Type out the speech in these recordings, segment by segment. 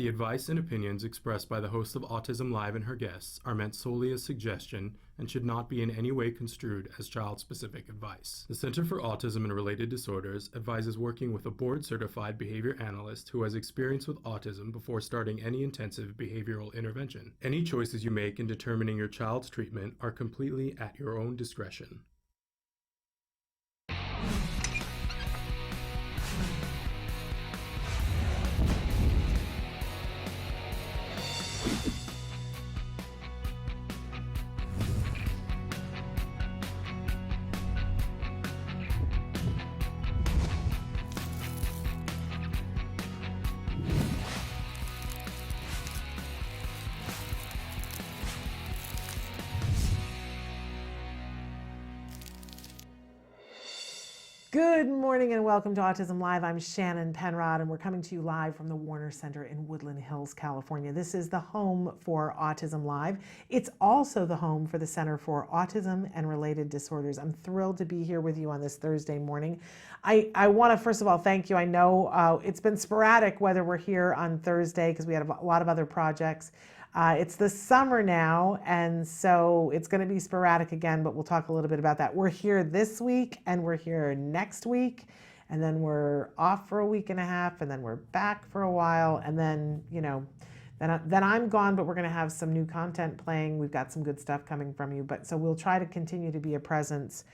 The advice and opinions expressed by the host of Autism Live and her guests are meant solely as suggestion and should not be in any way construed as child-specific advice. The Center for Autism and Related Disorders advises working with a board-certified behavior analyst who has experience with autism before starting any intensive behavioral intervention. Any choices you make in determining your child's treatment are completely at your own discretion. Good morning and welcome to Autism Live. I'm Shannon Penrod and we're coming to you live from the Warner Center in Woodland Hills, California. This is the home for Autism Live. It's also the home for the Center for Autism and Related Disorders. I'm thrilled to be here with you on this Thursday morning. I want to first of all thank you. I know it's been sporadic whether we're here on Thursday because we had a lot of other projects. It's the summer now, and so it's going to be sporadic again, but we'll talk a little bit about that. We're here this week, and we're here next week, and then we're off for a week and a half, and then we're back for a while, and then, then I'm gone, but we're going to have some new content playing. We've got some good stuff coming from you, but so we'll try to continue to be a presence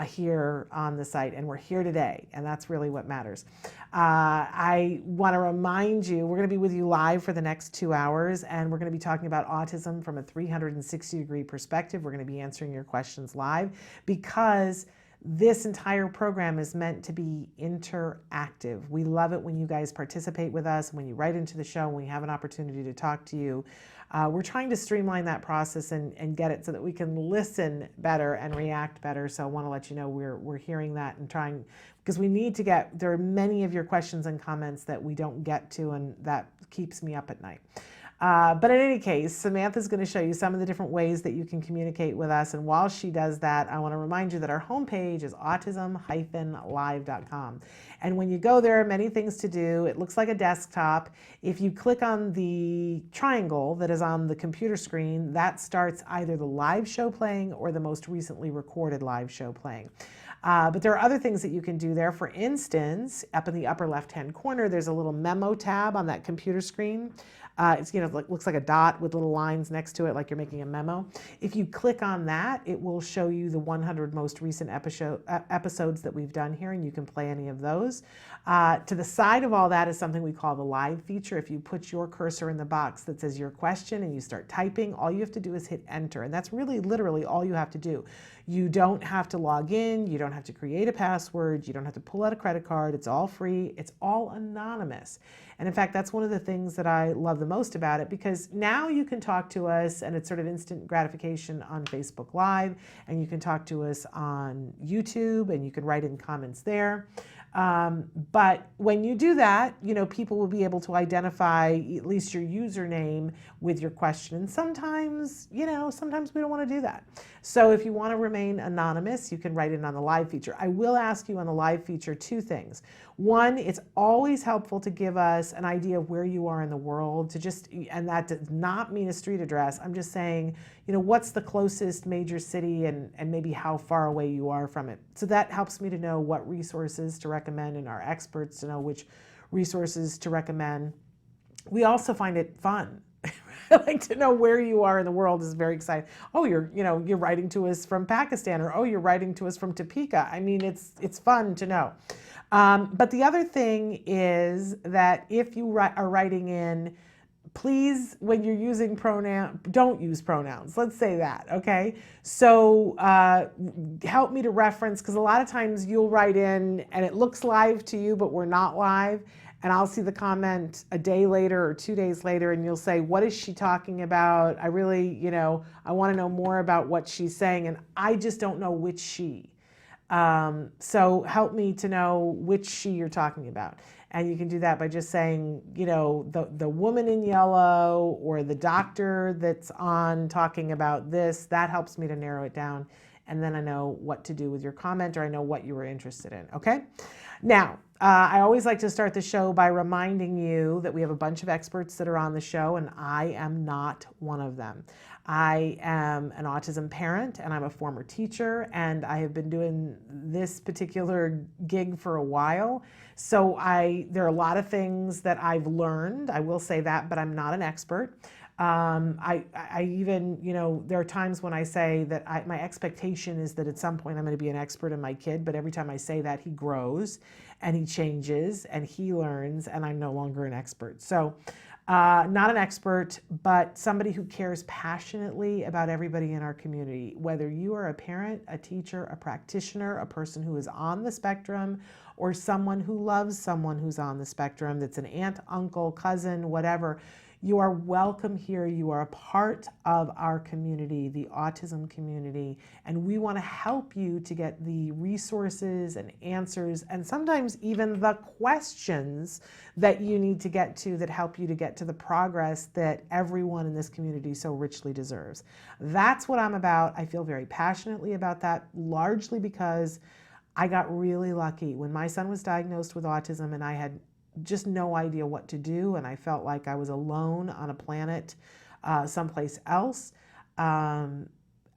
here on the site, and we're here today, and that's really what matters. I want to remind you, we're going to be with you live for the next 2 hours, and we're going to be talking about autism from a 360-degree perspective. We're going to be answering your questions live because this entire program is meant to be interactive. We love it when you guys participate with us, when you write into the show, when we have an opportunity to talk to you. We're trying to streamline that process and get it so that we can listen better and react better. So I want to let you know we're hearing that and trying, because we need to get, there are many of your questions and comments that we don't get to, and that keeps me up at night. But in any case, Samantha's going to show you some of the different ways that you can communicate with us. And while she does that, I want to remind you that our homepage is autism-live.com. And when you go there, many things to do. It looks like a desktop. If you click on the triangle that is on the computer screen, that starts either the live show playing or the most recently recorded live show playing. But there are other things that you can do there. For instance, up in the upper left-hand corner, there's a little memo tab on that computer screen. It's, looks like a dot with little lines next to it, like you're making a memo. If you click on that, it will show you the 100 most recent episodes that we've done here, and you can play any of those. To the side of all that is something we call the live feature. If you put your cursor in the box that says your question and you start typing, all you have to do is hit enter. And that's really literally all you have to do. You don't have to log in. You don't have to create a password. You don't have to pull out a credit card. It's all free. It's all anonymous. And in fact, that's one of the things that I love the most about it, because now you can talk to us and it's sort of instant gratification on Facebook Live, and you can talk to us on YouTube and you can write in comments there. But when you do that, people will be able to identify at least your username with your question. And sometimes, sometimes we don't want to do that. So if you want to remain anonymous, you can write in on the live feature. I will ask you on the live feature two things. One, it's always helpful to give us an idea of where you are in the world, and that does not mean a street address. I'm just saying, what's the closest major city and maybe how far away you are from it. So that helps me to know what resources to recommend and our experts to know which resources to recommend. We also find it fun. I like to know where you are in the world. Is very exciting. Oh, you're writing to us from Pakistan, or oh, you're writing to us from Topeka. I mean, it's fun to know. But the other thing is that if you are writing in, please, when you're using don't use pronouns. Let's say that, okay? So help me to reference, because a lot of times you'll write in and it looks live to you, but we're not live. And I'll see the comment a day later or 2 days later, and you'll say, what is she talking about? I really, I want to know more about what she's saying, and I just don't know which she. So help me to know which she you're talking about. And you can do that by just saying, the woman in yellow or the doctor that's on talking about this. That helps me to narrow it down and then I know what to do with your comment, or I know what you were interested in, okay? Now, I always like to start the show by reminding you that we have a bunch of experts that are on the show, and I am not one of them. I am an autism parent, and I'm a former teacher, and I have been doing this particular gig for a while. So there are a lot of things that I've learned, I will say that, but I'm not an expert. I even, there are times when I say that my expectation is that at some point I'm going to be an expert in my kid, but every time I say that, he grows and he changes and he learns, and I'm no longer an expert. So not an expert, but somebody who cares passionately about everybody in our community, whether you are a parent, a teacher, a practitioner, a person who is on the spectrum, or someone who loves someone who's on the spectrum, that's an aunt, uncle, cousin, whatever. You are welcome here. You are a part of our community, the autism community, and we want to help you to get the resources and answers, and sometimes even the questions that you need to get to that help you to get to the progress that everyone in this community so richly deserves. That's what I'm about. I feel very passionately about that, largely because I got really lucky. When my son was diagnosed with autism and I had just no idea what to do, and I felt like I was alone on a planet someplace else.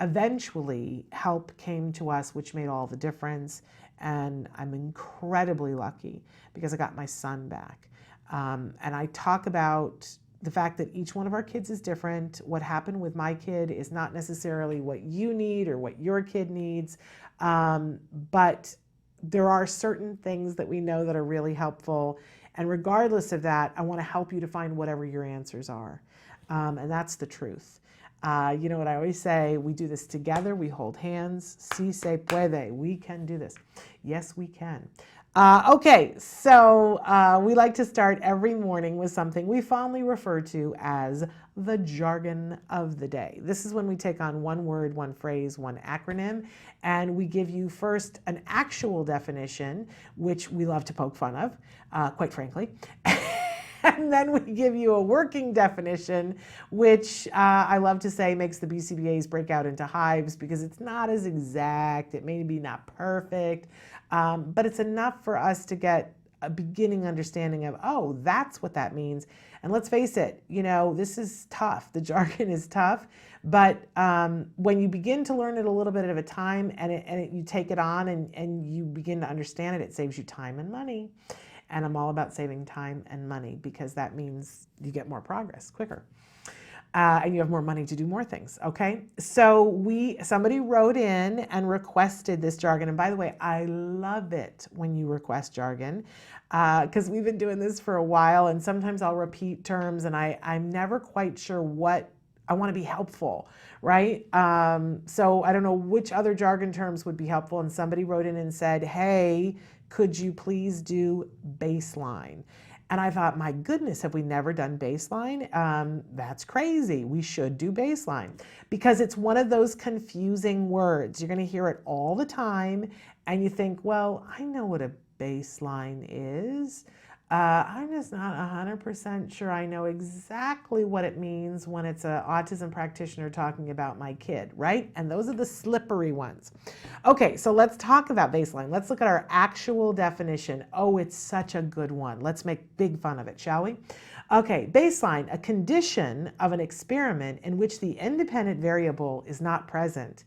Eventually, help came to us, which made all the difference, and I'm incredibly lucky because I got my son back. And I talk about the fact that each one of our kids is different. What happened with my kid is not necessarily what you need or what your kid needs, but there are certain things that we know that are really helpful. And regardless of that, I want to help you to find whatever your answers are. And that's the truth. You know what I always say? We do this together. We hold hands. Si se puede. We can do this. Yes, we can. Okay, so we like to start every morning with something we fondly refer to as the jargon of the day. This is when we take on one word, one phrase, one acronym, and we give you first an actual definition, which we love to poke fun of, quite frankly. And then we give you a working definition, which I love to say makes the BCBAs break out into hives because it's not as exact. It may be not perfect, but it's enough for us to get a beginning understanding of, oh, that's what that means. And let's face it, this is tough. The jargon is tough, but when you begin to learn it a little bit at a time and you take it on and you begin to understand it, it saves you time and money. And I'm all about saving time and money because that means you get more progress quicker. And you have more money to do more things, okay? So somebody wrote in and requested this jargon. And by the way, I love it when you request jargon because we've been doing this for a while, and sometimes I'll repeat terms and I'm never quite sure what I want to be helpful, right? So I don't know which other jargon terms would be helpful. And somebody wrote in and said, hey, could you please do baseline? And I thought, my goodness, have we never done baseline? That's crazy. We should do baseline because it's one of those confusing words. You're going to hear it all the time and you think, well, I know what a baseline is. I'm just not 100% sure I know exactly what it means when it's an autism practitioner talking about my kid, right? And those are the slippery ones. Okay, so let's talk about baseline. Let's look at our actual definition. Oh, it's such a good one. Let's make big fun of it, shall we? Okay, baseline, a condition of an experiment in which the independent variable is not present.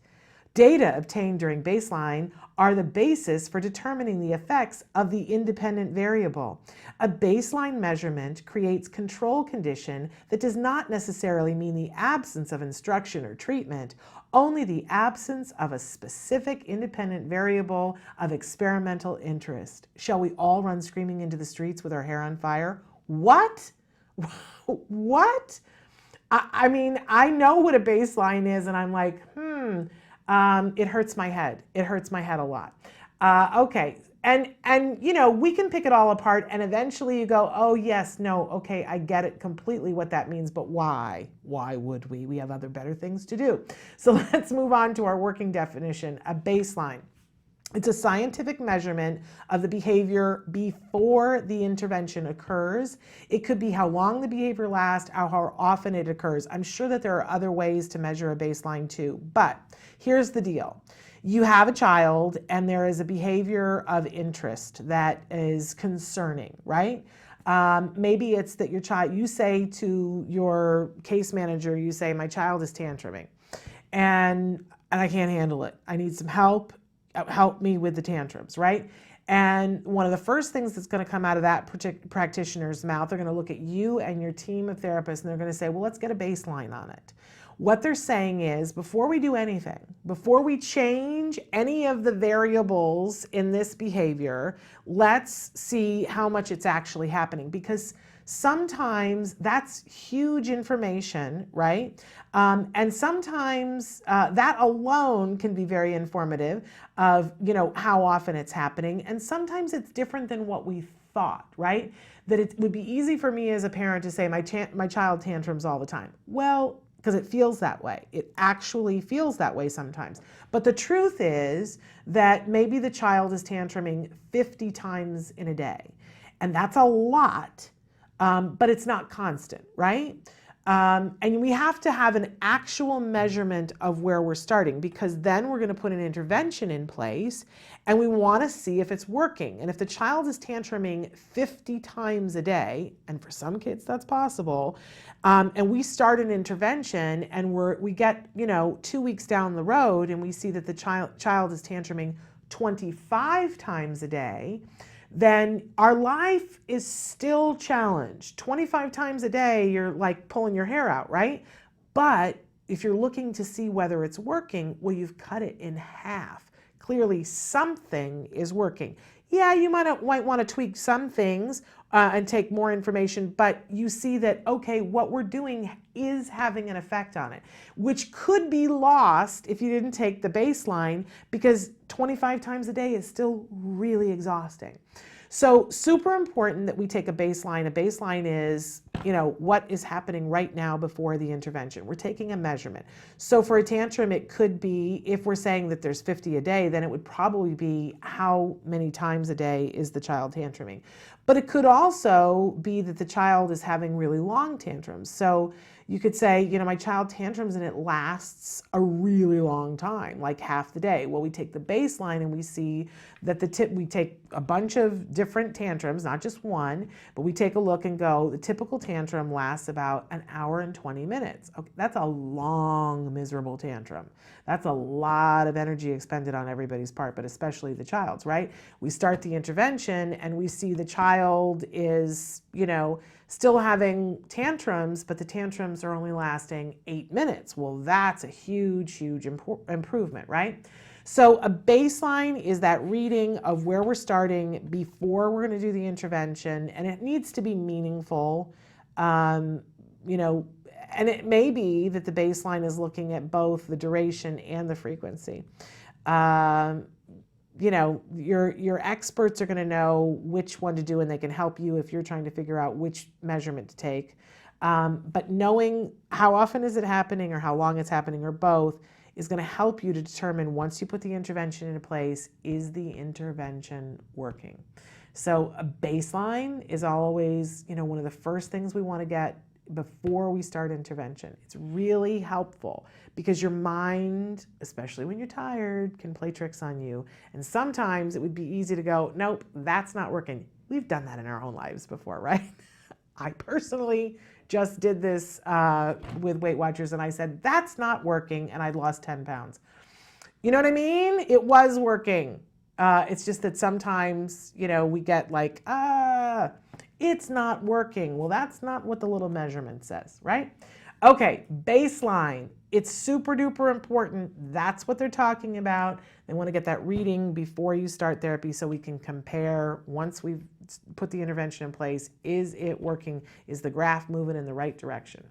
Data obtained during baseline are the basis for determining the effects of the independent variable. A baseline measurement creates control condition that does not necessarily mean the absence of instruction or treatment, only the absence of a specific independent variable of experimental interest. Shall we all run screaming into the streets with our hair on fire? What? What? I mean, I know what a baseline is, and I'm like, it hurts my head. It hurts my head a lot. Okay. And we can pick it all apart and eventually you go, oh yes, no, okay, I get it completely what that means, but why? Why would we? We have other better things to do. So let's move on to our working definition, a baseline. It's a scientific measurement of the behavior before the intervention occurs. It could be how long the behavior lasts, how often it occurs. I'm sure that there are other ways to measure a baseline too, but here's the deal. You have a child and there is a behavior of interest that is concerning, right? Maybe it's that your child, you say to your case manager, you say, my child is tantruming and I can't handle it. I need some help. Help me with the tantrums, right? And one of the first things that's going to come out of that practitioner's mouth, they're going to look at you and your team of therapists and they're going to say, well, let's get a baseline on it. What they're saying is, before we do anything, before we change any of the variables in this behavior, let's see how much it's actually happening, because sometimes that's huge information, right? And sometimes that alone can be very informative of, how often it's happening. And sometimes it's different than what we thought, right? That it would be easy for me as a parent to say, my child tantrums all the time. Well, because it feels that way. It actually feels that way sometimes. But the truth is that maybe the child is tantruming 50 times in a day. And that's a lot, but it's not constant, right? And we have to have an actual measurement of where we're starting, because then we're going to put an intervention in place and we want to see if it's working. And if the child is tantruming 50 times a day, and for some kids that's possible, and we start an intervention and we get 2 weeks down the road and we see that the child is tantruming 25 times a day, then our life is still challenged. 25 times a day, you're like pulling your hair out, right? But if you're looking to see whether it's working, well, you've cut it in half. Clearly something is working. Yeah, you might want to tweak some things and take more information, but you see that, okay, what we're doing is having an effect on it, which could be lost if you didn't take the baseline, because 25 times a day is still really exhausting. So super important that we take a baseline. A baseline is, what is happening right now before the intervention. We're taking a measurement. So for a tantrum, it could be, if we're saying that there's 50 a day, then it would probably be how many times a day is the child tantruming. But it could also be that the child is having really long tantrums. So you could say, my child tantrums and it lasts a really long time, like half the day. Well, we take the baseline and we see that we take a bunch of different tantrums, not just one, but we take a look and go, the typical tantrum lasts about an hour and 20 minutes. Okay, that's a long, miserable tantrum. That's a lot of energy expended on everybody's part, but especially the child's, right? We start the intervention and we see the child is, still having tantrums, but the tantrums are only lasting 8 minutes. Well, that's a huge, huge improvement, right? So a baseline is that reading of where we're starting before we're going to do the intervention, and it needs to be meaningful. And it may be that the baseline is looking at both the duration and the frequency. Your experts are going to know which one to do, and they can help you if you're trying to figure out which measurement to take. But knowing how often is it happening or how long it's happening or both is going to help you to determine, once you put the intervention into place, is the intervention working? So a baseline is always, one of the first things we want to get before we start intervention. It's really helpful because your mind, especially when you're tired, can play tricks on you. And sometimes it would be easy to go, nope, that's not working. We've done that in our own lives before, right? I personally just did this with Weight Watchers and I said, that's not working, and I'd lost 10 pounds. You know what I mean? It was working. It's just that sometimes, we get like, it's not working. Well, that's not what the little measurement says, right? Okay, baseline. It's super duper important. That's what they're talking about. They want to get that reading before you start therapy so we can compare, once we've put the intervention in place, is it working? Is the graph moving in the right direction?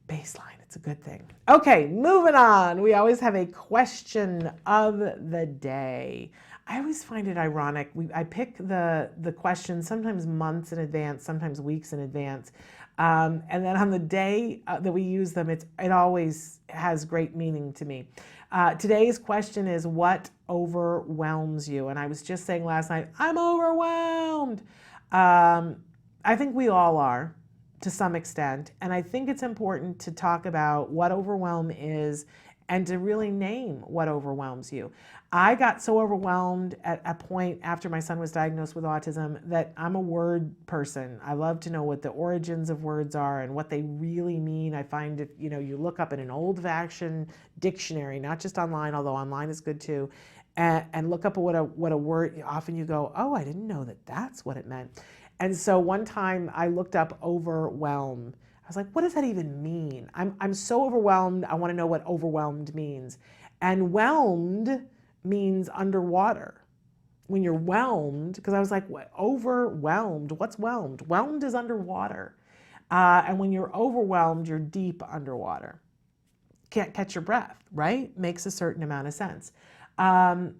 Baseline, it's a good thing. Okay, moving on. We always have a question of the day. I always find it ironic. I pick the questions sometimes months in advance, sometimes weeks in advance. And then on the day that we use them, it always has great meaning to me. Today's question is, what overwhelms you? And I was just saying last night, I'm overwhelmed. I think we all are to some extent. And I think it's important to talk about what overwhelm is and to really name what overwhelms you. I got so overwhelmed at a point after my son was diagnosed with autism that I'm a word person. I love to know what the origins of words are and what they really mean. I find if you look up in an old-fashioned dictionary, not just online, although online is good too, and look up what a word, often you go, oh, I didn't know that that's what it meant. And so one time I looked up overwhelm. I was like, what does that even mean? I'm so overwhelmed. I want to know what overwhelmed means. And whelmed means underwater. When you're whelmed, because I was like, what? Overwhelmed? What's whelmed? Whelmed is underwater. And when you're overwhelmed, you're deep underwater. Can't catch your breath, right? Makes a certain amount of sense. I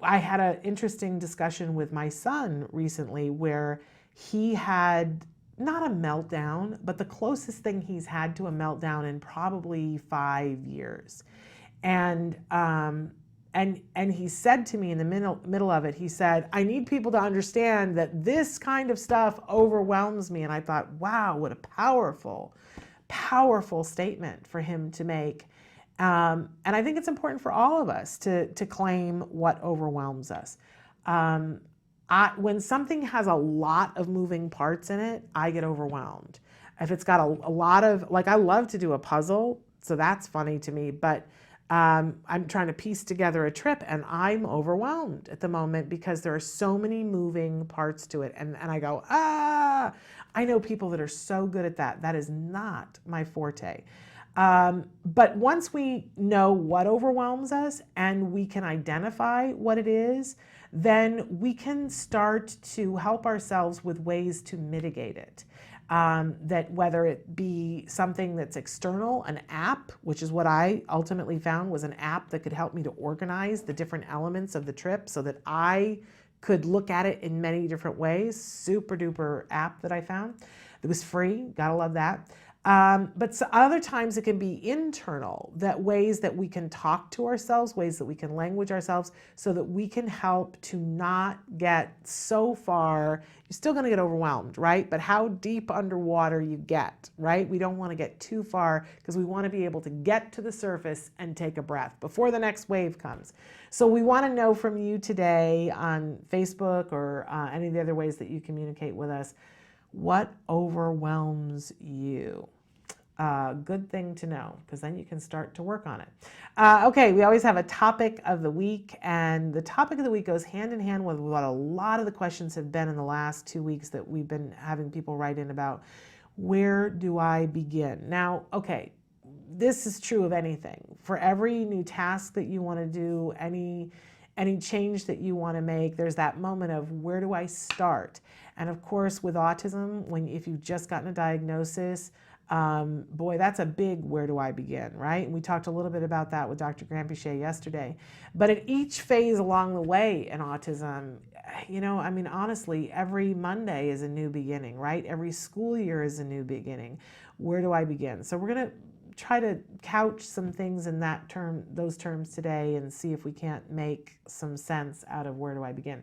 had an interesting discussion with my son recently where he had not a meltdown, but the closest thing he's had to a meltdown in probably 5 years. And he said to me in the middle of it, he said, I need people to understand that this kind of stuff overwhelms me. And I thought, wow, what a powerful, powerful statement for him to make. And I think it's important for all of us to claim what overwhelms us. When something has a lot of moving parts in it, I get overwhelmed. If it's got a lot of, like, I love to do a puzzle, so that's funny to me, but I'm trying to piece together a trip and I'm overwhelmed at the moment because there are so many moving parts to it. And I go, I know people that are so good at that. That is not my forte. But once we know what overwhelms us and we can identify what it is, then we can start to help ourselves with ways to mitigate it. That whether it be something that's external, an app, which is what I ultimately found was an app that could help me to organize the different elements of the trip so that I could look at it in many different ways. Super duper app that I found. It was free, gotta love that. But other times it can be internal, that ways that we can talk to ourselves, ways that we can language ourselves so that we can help to not get so far. You're still going to get overwhelmed, right? But how deep underwater you get, right? We don't want to get too far because we want to be able to get to the surface and take a breath before the next wave comes. So we want to know from you today on Facebook or any of the other ways that you communicate with us, what overwhelms you? Good thing to know, because then you can start to work on it. Okay, we always have a topic of the week, and the topic of the week goes hand in hand with what a lot of the questions have been in the last 2 weeks that we've been having people write in about. Where do I begin? Now, okay, this is true of anything. For every new task that you want to do, any change that you want to make, there's that moment of where do I start? And of course, with autism, if you've just gotten a diagnosis, boy, that's a big where do I begin, right? And we talked a little bit about that with Dr. Granpichet yesterday. But at each phase along the way in autism, honestly, every Monday is a new beginning, right? Every school year is a new beginning. Where do I begin? So we're going to try to couch some things in those terms today and see if we can't make some sense out of where do I begin.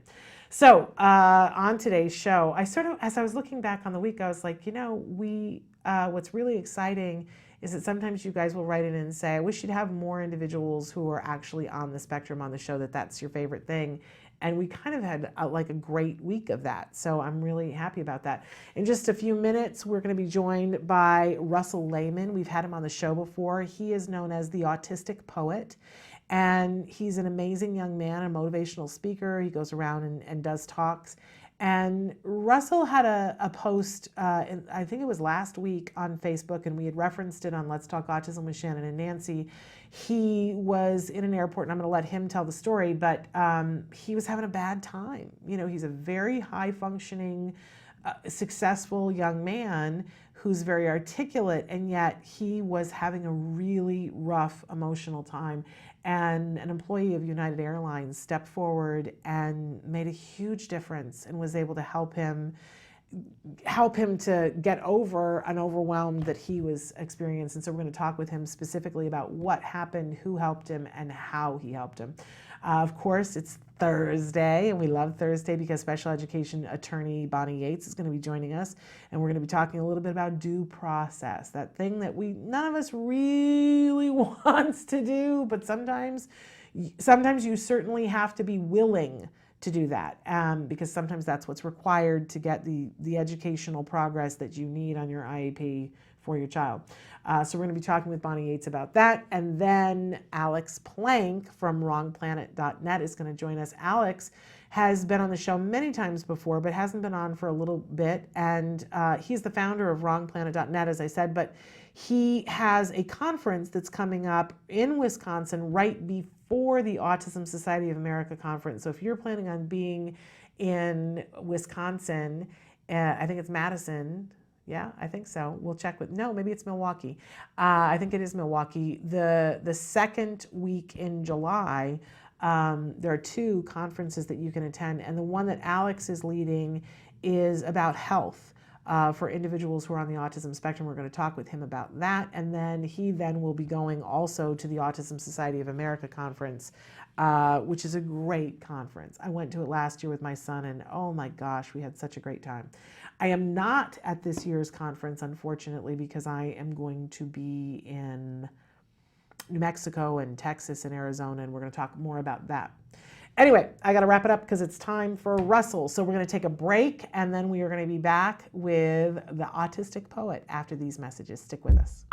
So on today's show, as I was looking back on the week, I was like, what's really exciting is that sometimes you guys will write in and say, I wish you'd have more individuals who are actually on the spectrum on the show, that's your favorite thing. And we kind of had a great week of that. So I'm really happy about that. In just a few minutes, we're going to be joined by Russell Lehman. We've had him on the show before. He is known as the Autistic Poet. And he's an amazing young man, a motivational speaker. He goes around and does talks. And Russell had a post, I think it was last week on Facebook, and we had referenced it on Let's Talk Autism with Shannon and Nancy. He was in an airport, and I'm going to let him tell the story, but he was having a bad time. He's a very high-functioning, successful young man who's very articulate, and yet he was having a really rough emotional time. And an employee of United Airlines stepped forward and made a huge difference and was able to help him help him to get over an overwhelm that he was experiencing. And so we're going to talk with him specifically about what happened, who helped him, and how he helped him. Of course, it's Thursday, and we love Thursday because special education attorney Bonnie Yates is going to be joining us, and we're going to be talking a little bit about due process, that thing that none of us really wants to do, but sometimes you certainly have to be willing to do that, because sometimes that's what's required to get the educational progress that you need on your IEP for your child. So we're going to be talking with Bonnie Yates about that. And then Alex Plank from wrongplanet.net is going to join us. Alex has been on the show many times before, but hasn't been on for a little bit. And he's the founder of wrongplanet.net, as I said, but he has a conference that's coming up in Wisconsin right before the Autism Society of America conference. So if you're planning on being in Wisconsin, I think it's Madison. Yeah, I think so. We'll check with, no, maybe it's Milwaukee. I think it is Milwaukee. The second week in July, there are 2 conferences that you can attend. And the one that Alex is leading is about health for individuals who are on the autism spectrum. We're going to talk with him about that. And then he will be going also to the Autism Society of America conference, which is a great conference. I went to it last year with my son, and oh my gosh, we had such a great time. I am not at this year's conference, unfortunately, because I am going to be in New Mexico and Texas and Arizona, and we're going to talk more about that. Anyway, I got to wrap it up because it's time for Russell. So we're going to take a break, and then we are going to be back with the autistic poet after these messages. Stick with us.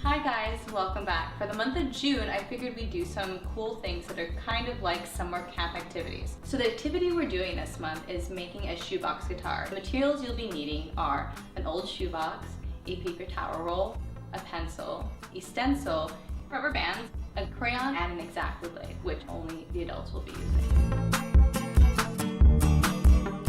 Hi guys, welcome back. For the month of June, I figured we'd do some cool things that are kind of like summer camp activities. So the activity we're doing this month is making a shoebox guitar. The materials you'll be needing are an old shoebox, a paper towel roll, a pencil, a stencil, rubber bands, a crayon, and an X-Acto blade, which only the adults will be using.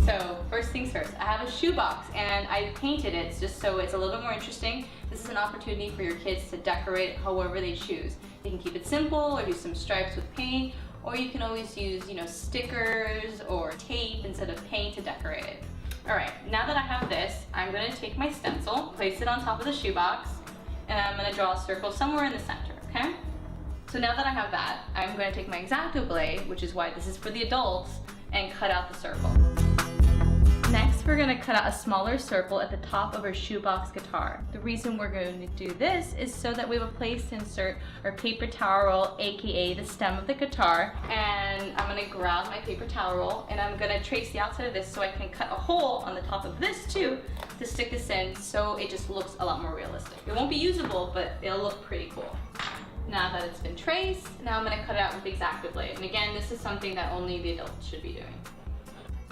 So first things first, I have a shoebox and I painted it just so it's a little bit more interesting. This is an opportunity for your kids to decorate however they choose. They can keep it simple or do some stripes with paint, or you can always use, stickers or tape instead of paint to decorate it. All right, now that I have this, I'm gonna take my stencil, place it on top of the shoebox, and I'm gonna draw a circle somewhere in the center, okay? So now that I have that, I'm gonna take my X-Acto blade, which is why this is for the adults, and cut out the circle. Next, we're going to cut out a smaller circle at the top of our shoebox guitar. The reason we're going to do this is so that we have a place to insert our paper towel roll, aka the stem of the guitar. And I'm going to grab my paper towel roll and I'm going to trace the outside of this so I can cut a hole on the top of this too to stick this in so it just looks a lot more realistic. It won't be usable, but it'll look pretty cool. Now that it's been traced, now I'm going to cut it out with the X-Acto blade. And again, this is something that only the adults should be doing.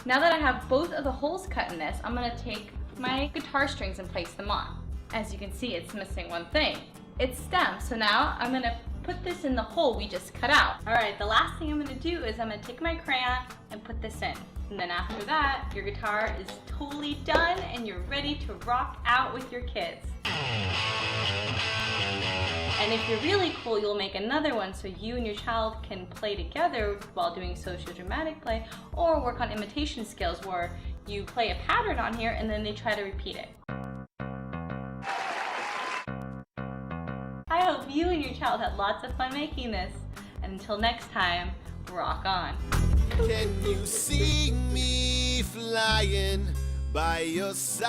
Now that I have both of the holes cut in this, I'm going to take my guitar strings and place them on. As you can see, it's missing one thing. It's stem. So now I'm going to put this in the hole we just cut out. Alright, the last thing I'm going to do is I'm going to take my crayon and put this in. And then after that, your guitar is totally done and you're ready to rock out with your kids. And if you're really cool, you'll make another one so you and your child can play together while doing socio-dramatic play, or work on imitation skills where you play a pattern on here and then they try to repeat it. I hope you and your child had lots of fun making this. And until next time, rock on. Can you see me flying by your side?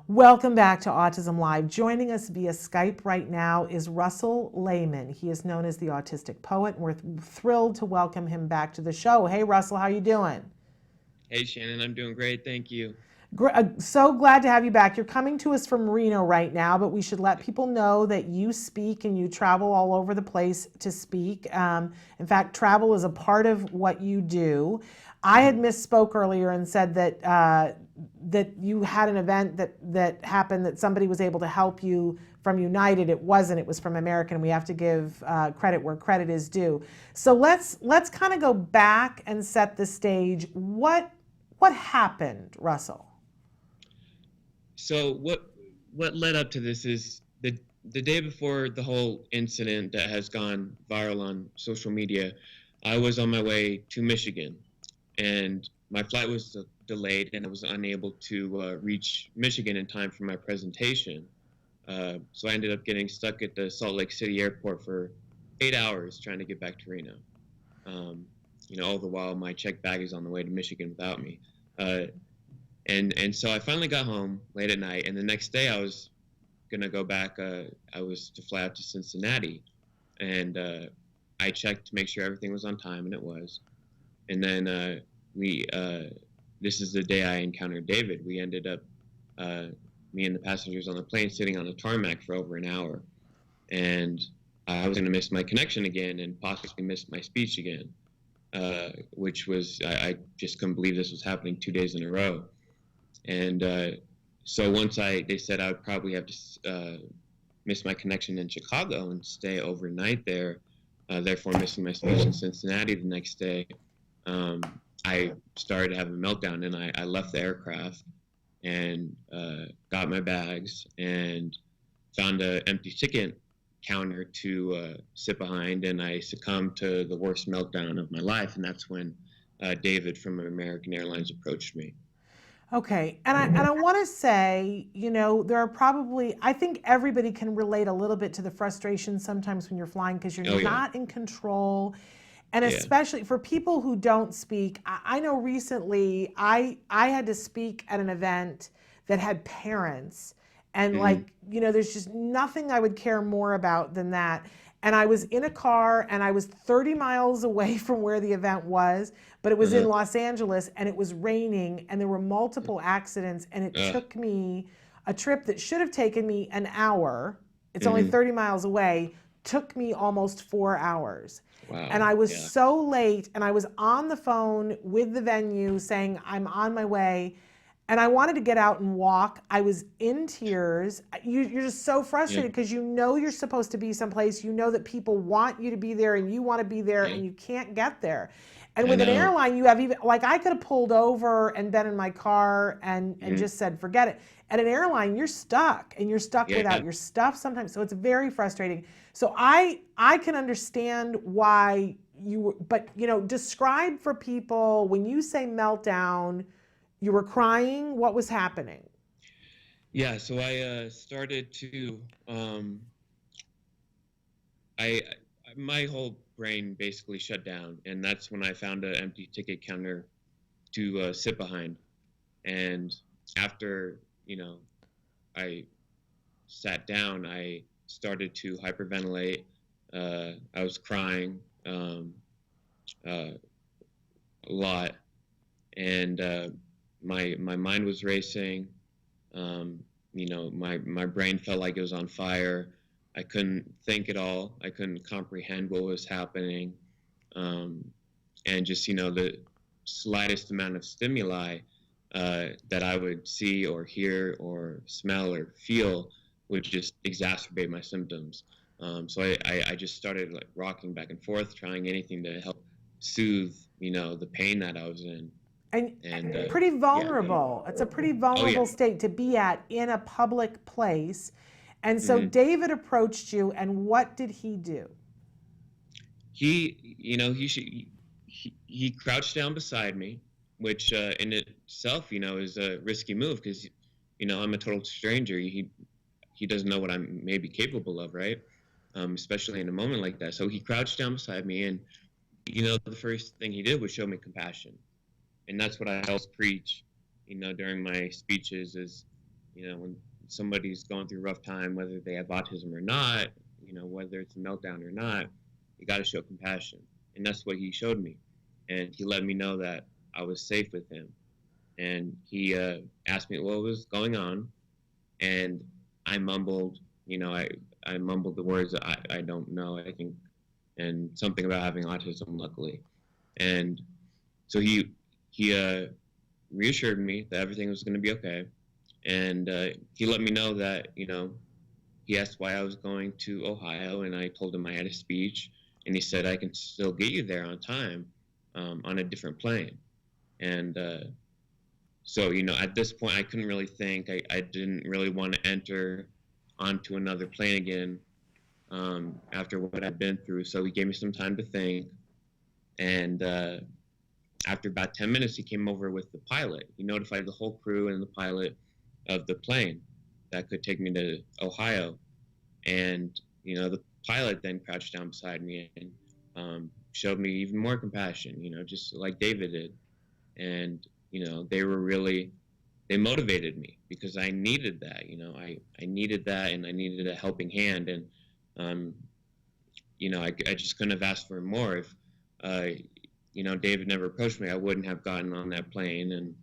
Welcome back to Autism Live. Joining us via Skype right now is Russell Lehman. He is known as the Autistic Poet, and we're thrilled to welcome him back to the show. Hey, Russell, how you doing? Hey, Shannon, I'm doing great. Thank you. So glad to have you back. You're coming to us from Reno right now, but we should let people know that you speak and you travel all over the place to speak. In fact, travel is a part of what you do. I had misspoke earlier and said that that you had an event that happened that somebody was able to help you from United. It wasn't. It was from American. We have to give credit where credit is due. So let's kind of go back and set the stage. What happened, Russell? So what led up to this is the the day before the whole incident that has gone viral on social media, I was on my way to Michigan, and my flight was delayed, and I was unable to reach Michigan in time for my presentation. So I ended up getting stuck at the Salt Lake City airport for 8 hours trying to get back to Reno. Um, all the while my checked bag is on the way to Michigan without me. Uh, and so I finally got home late at night, and the next day I was gonna go back. I was to fly out to Cincinnati, and I checked to make sure everything was on time, and it was. And then this is the day I encountered David. We ended up, me and the passengers on the plane, sitting on a tarmac for over an hour, and I was gonna miss my connection again and possibly miss my speech again, which was I just couldn't believe this was happening 2 days in a row. And so once they said I would probably have to miss my connection in Chicago and stay overnight there, therefore missing my speech in Cincinnati the next day, I started to have a meltdown, and I left the aircraft and got my bags and found an empty ticket counter to sit behind, and I succumbed to the worst meltdown of my life, and that's when David from American Airlines approached me. Okay, and I want to say, there are probably, I think everybody can relate a little bit to the frustration sometimes when you're flying because you're not in control. And especially for people who don't speak, I know recently I had to speak at an event that had parents, and there's just nothing I would care more about than that. And I was in a car, and I was 30 miles away from where the event was, but it was in Los Angeles, and it was raining, and there were multiple accidents, and it took me a trip that should have taken me an hour. It's only 30 miles away, took me almost 4 hours. Wow. And I was so late, and I was on the phone with the venue saying, I'm on my way. And I wanted to get out and walk. I was in tears. You're just so frustrated because you're supposed to be someplace. You know that people want you to be there, and you want to be there, and you can't get there. And with an airline, you have even, I could have pulled over and been in my car and just said, forget it. At an airline, you're stuck, and you're stuck without your stuff sometimes. So it's very frustrating. So I can understand why but describe for people, when you say meltdown, you were crying, what was happening? Yeah, so I started to, my whole brain basically shut down, and that's when I found an empty ticket counter to sit behind. And after, I sat down, I started to hyperventilate. I was crying a lot, and my mind was racing. My brain felt like it was on fire. I couldn't think at all. I couldn't comprehend what was happening. And just, the slightest amount of stimuli that I would see or hear or smell or feel would just exacerbate my symptoms. So I just started rocking back and forth, trying anything to help soothe, the pain that I was in. And pretty vulnerable. It's a pretty vulnerable state to be at in a public place. And so David approached you, and what did he do? He crouched down beside me, which in itself, is a risky move because, I'm a total stranger. He doesn't know what I'm maybe capable of, right? Especially in a moment like that. So he crouched down beside me, and, the first thing he did was show me compassion. And that's what I always preach, during my speeches is, when somebody's going through a rough time, whether they have autism or not, whether it's a meltdown or not, you got to show compassion. And that's what he showed me. And he let me know that I was safe with him. And he asked me what was going on. And I mumbled, I mumbled the words I don't know, I think, and something about having autism, luckily. And so he reassured me that everything was going to be okay. And he let me know that, he asked why I was going to Ohio, and I told him I had a speech, and he said, I can still get you there on time on a different plane. And so, at this point, I couldn't really think. I didn't really want to enter onto another plane again after what I'd been through. So he gave me some time to think. And after about 10 minutes, he came over with the pilot. He notified the whole crew and the pilot of the plane that could take me to Ohio. And, you know, the pilot then crouched down beside me and showed me even more compassion, you know, just like David did. And, you know, they motivated me because I needed that, you know, I needed that, and I needed a helping hand. And, you know, I just couldn't have asked for more. If, you know, David never approached me, I wouldn't have gotten on that plane, and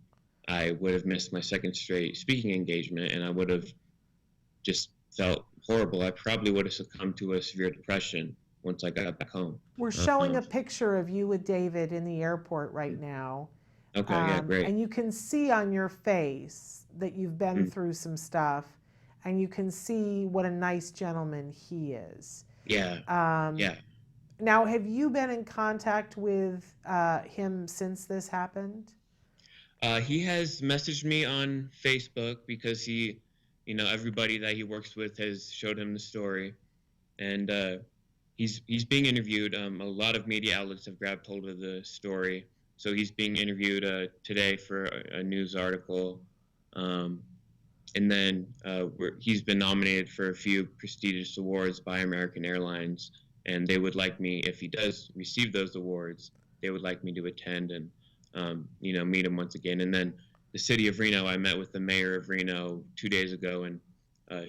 I would have missed my second straight speaking engagement, and I would have just felt horrible. I probably would have succumbed to a severe depression once I got back home. We're showing a picture of you with David in the airport right now. Okay, yeah, great. And you can see on your face that you've been through some stuff, and you can see what a nice gentleman he is. Yeah, yeah. Now, have you been in contact with him since this happened? He has messaged me on Facebook because he, you know, everybody that he works with has showed him the story, and he's being interviewed. A lot of media outlets have grabbed hold of the story, so he's being interviewed today for a news article, and then he's been nominated for a few prestigious awards by American Airlines, and they would like me, if he does receive those awards, they would like me to attend and you know, meet him once again. And then the city of Reno, I met with the mayor of Reno 2 days ago, and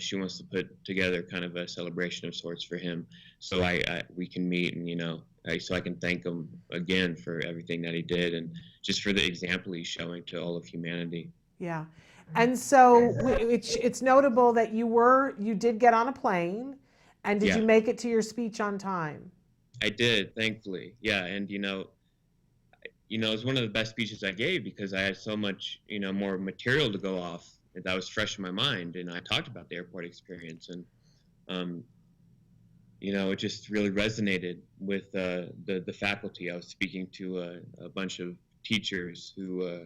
she wants to put together kind of a celebration of sorts for him. So we can meet, and, you know, so I can thank him again for everything that he did, and just for the example he's showing to all of humanity. Yeah. And so it's notable that you did get on a plane, and did you make it to your speech on time? I did, thankfully. Yeah, and you know, it was one of the best speeches I gave because I had so much, you know, more material to go off that was fresh in my mind, and I talked about the airport experience, and you know, it just really resonated with the faculty. I was speaking to a bunch of teachers who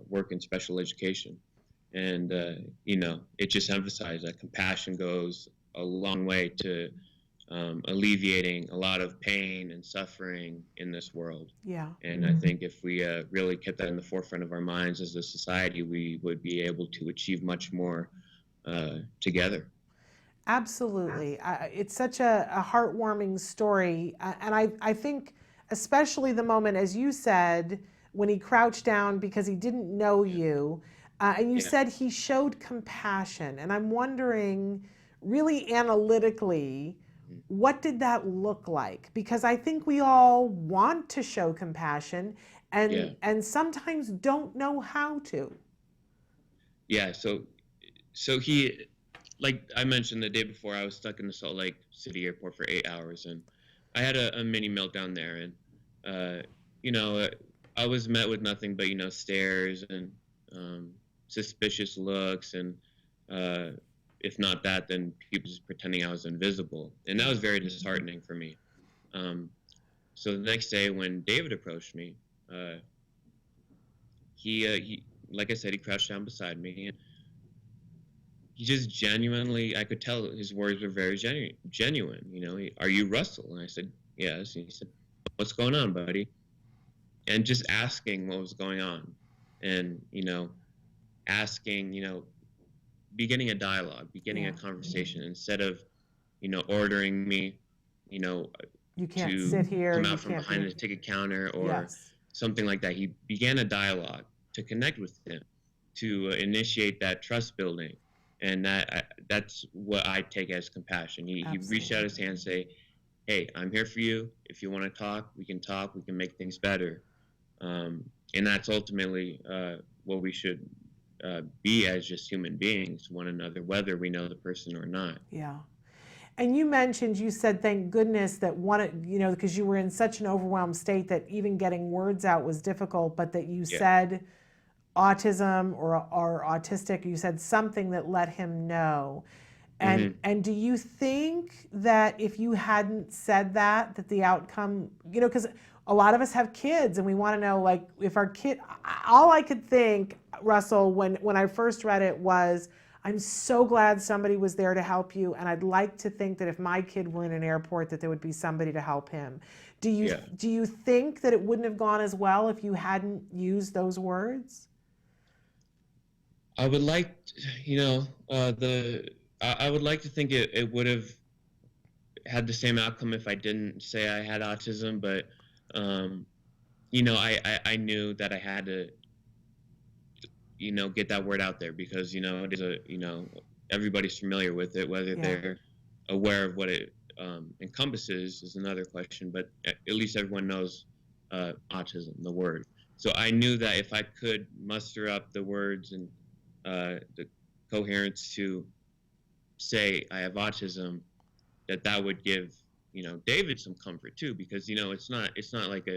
work in special education, and you know, it just emphasized that compassion goes a long way to alleviating a lot of pain and suffering in this world. Yeah. And I think if we really kept that in the forefront of our minds as a society, we would be able to achieve much more together. Absolutely. It's such a heartwarming story. And I think especially the moment, as you said, when he crouched down because he didn't know you, and you said he showed compassion. And I'm wondering, really analytically, what did that look like? Because I think we all want to show compassion and sometimes don't know how to. Yeah, so he, like I mentioned the day before, I was stuck in the Salt Lake City airport for 8 hours, and I had a mini meltdown there, and you know, I was met with nothing but, you know, stares and suspicious looks, and if not that, then people just pretending I was invisible, and that was very disheartening for me. So the next day when David approached me, he like I said, he crouched down beside me, and he just genuinely, I could tell his words were very genuine. You know, are you Russell? And I said, yes. And he said, what's going on, buddy? And just asking what was going on, and, you know, asking, you know, beginning a dialogue, beginning a conversation, instead of, you know, ordering me, you know, you can't to sit here, come out from behind the ticket counter or something like that. He began a dialogue to connect with him, to initiate that trust building, and that's what I take as compassion. He reached out his hand and say, hey, I'm here for you. If you want to talk, we can make things better. And that's ultimately what we should be as just human beings, one another, whether we know the person or not. Yeah. And you said, thank goodness that you know, because you were in such an overwhelmed state that even getting words out was difficult, but that you said autism or autistic, you said something that let him know. And do you think that if you hadn't said that the outcome, you know, because a lot of us have kids and we want to know, like, if our kid, all I could think, Russell, when I first read it was, I'm so glad somebody was there to help you, and I'd like to think that if my kid were in an airport that there would be somebody to help him. Yeah. Do you think that it wouldn't have gone as well if you hadn't used those words? I would like, you know, I would like to think it would have had the same outcome if I didn't say I had autism, but you know, I knew that I had to, you know, get that word out there because, you know, it is a, you know, everybody's familiar with it, whether Yeah. they're aware of what it encompasses is another question, but at least everyone knows autism, the word. So I knew that if I could muster up the words and the coherence to say I have autism, that would give, you know, David some comfort too, because, you know, it's not like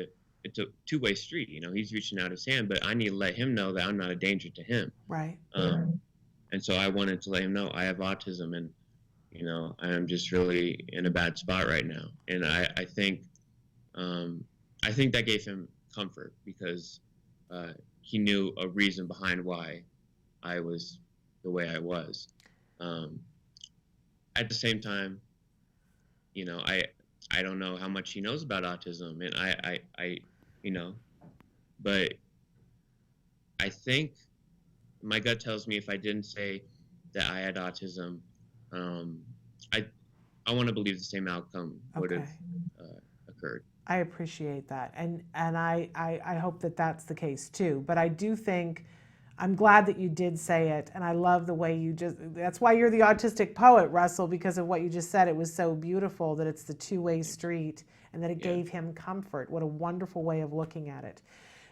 it's a two-way street. You know, he's reaching out his hand, but I need to let him know that I'm not a danger to him. Right. And so I wanted to let him know I have autism, and, you know, I am just really in a bad spot right now. And I think that gave him comfort because he knew a reason behind why I was the way I was. At the same time, you know, I don't know how much he knows about autism, and I you know, but I think my gut tells me if I didn't say that I had autism, I want to believe the same outcome would have occurred. I appreciate that, and I hope that that's the case too. But I do think I'm glad that you did say it, and I love the way you just. That's why you're the autistic poet, Russell, because of what you just said. It was so beautiful that it's the two-way street, and that it gave him comfort. What a wonderful way of looking at it.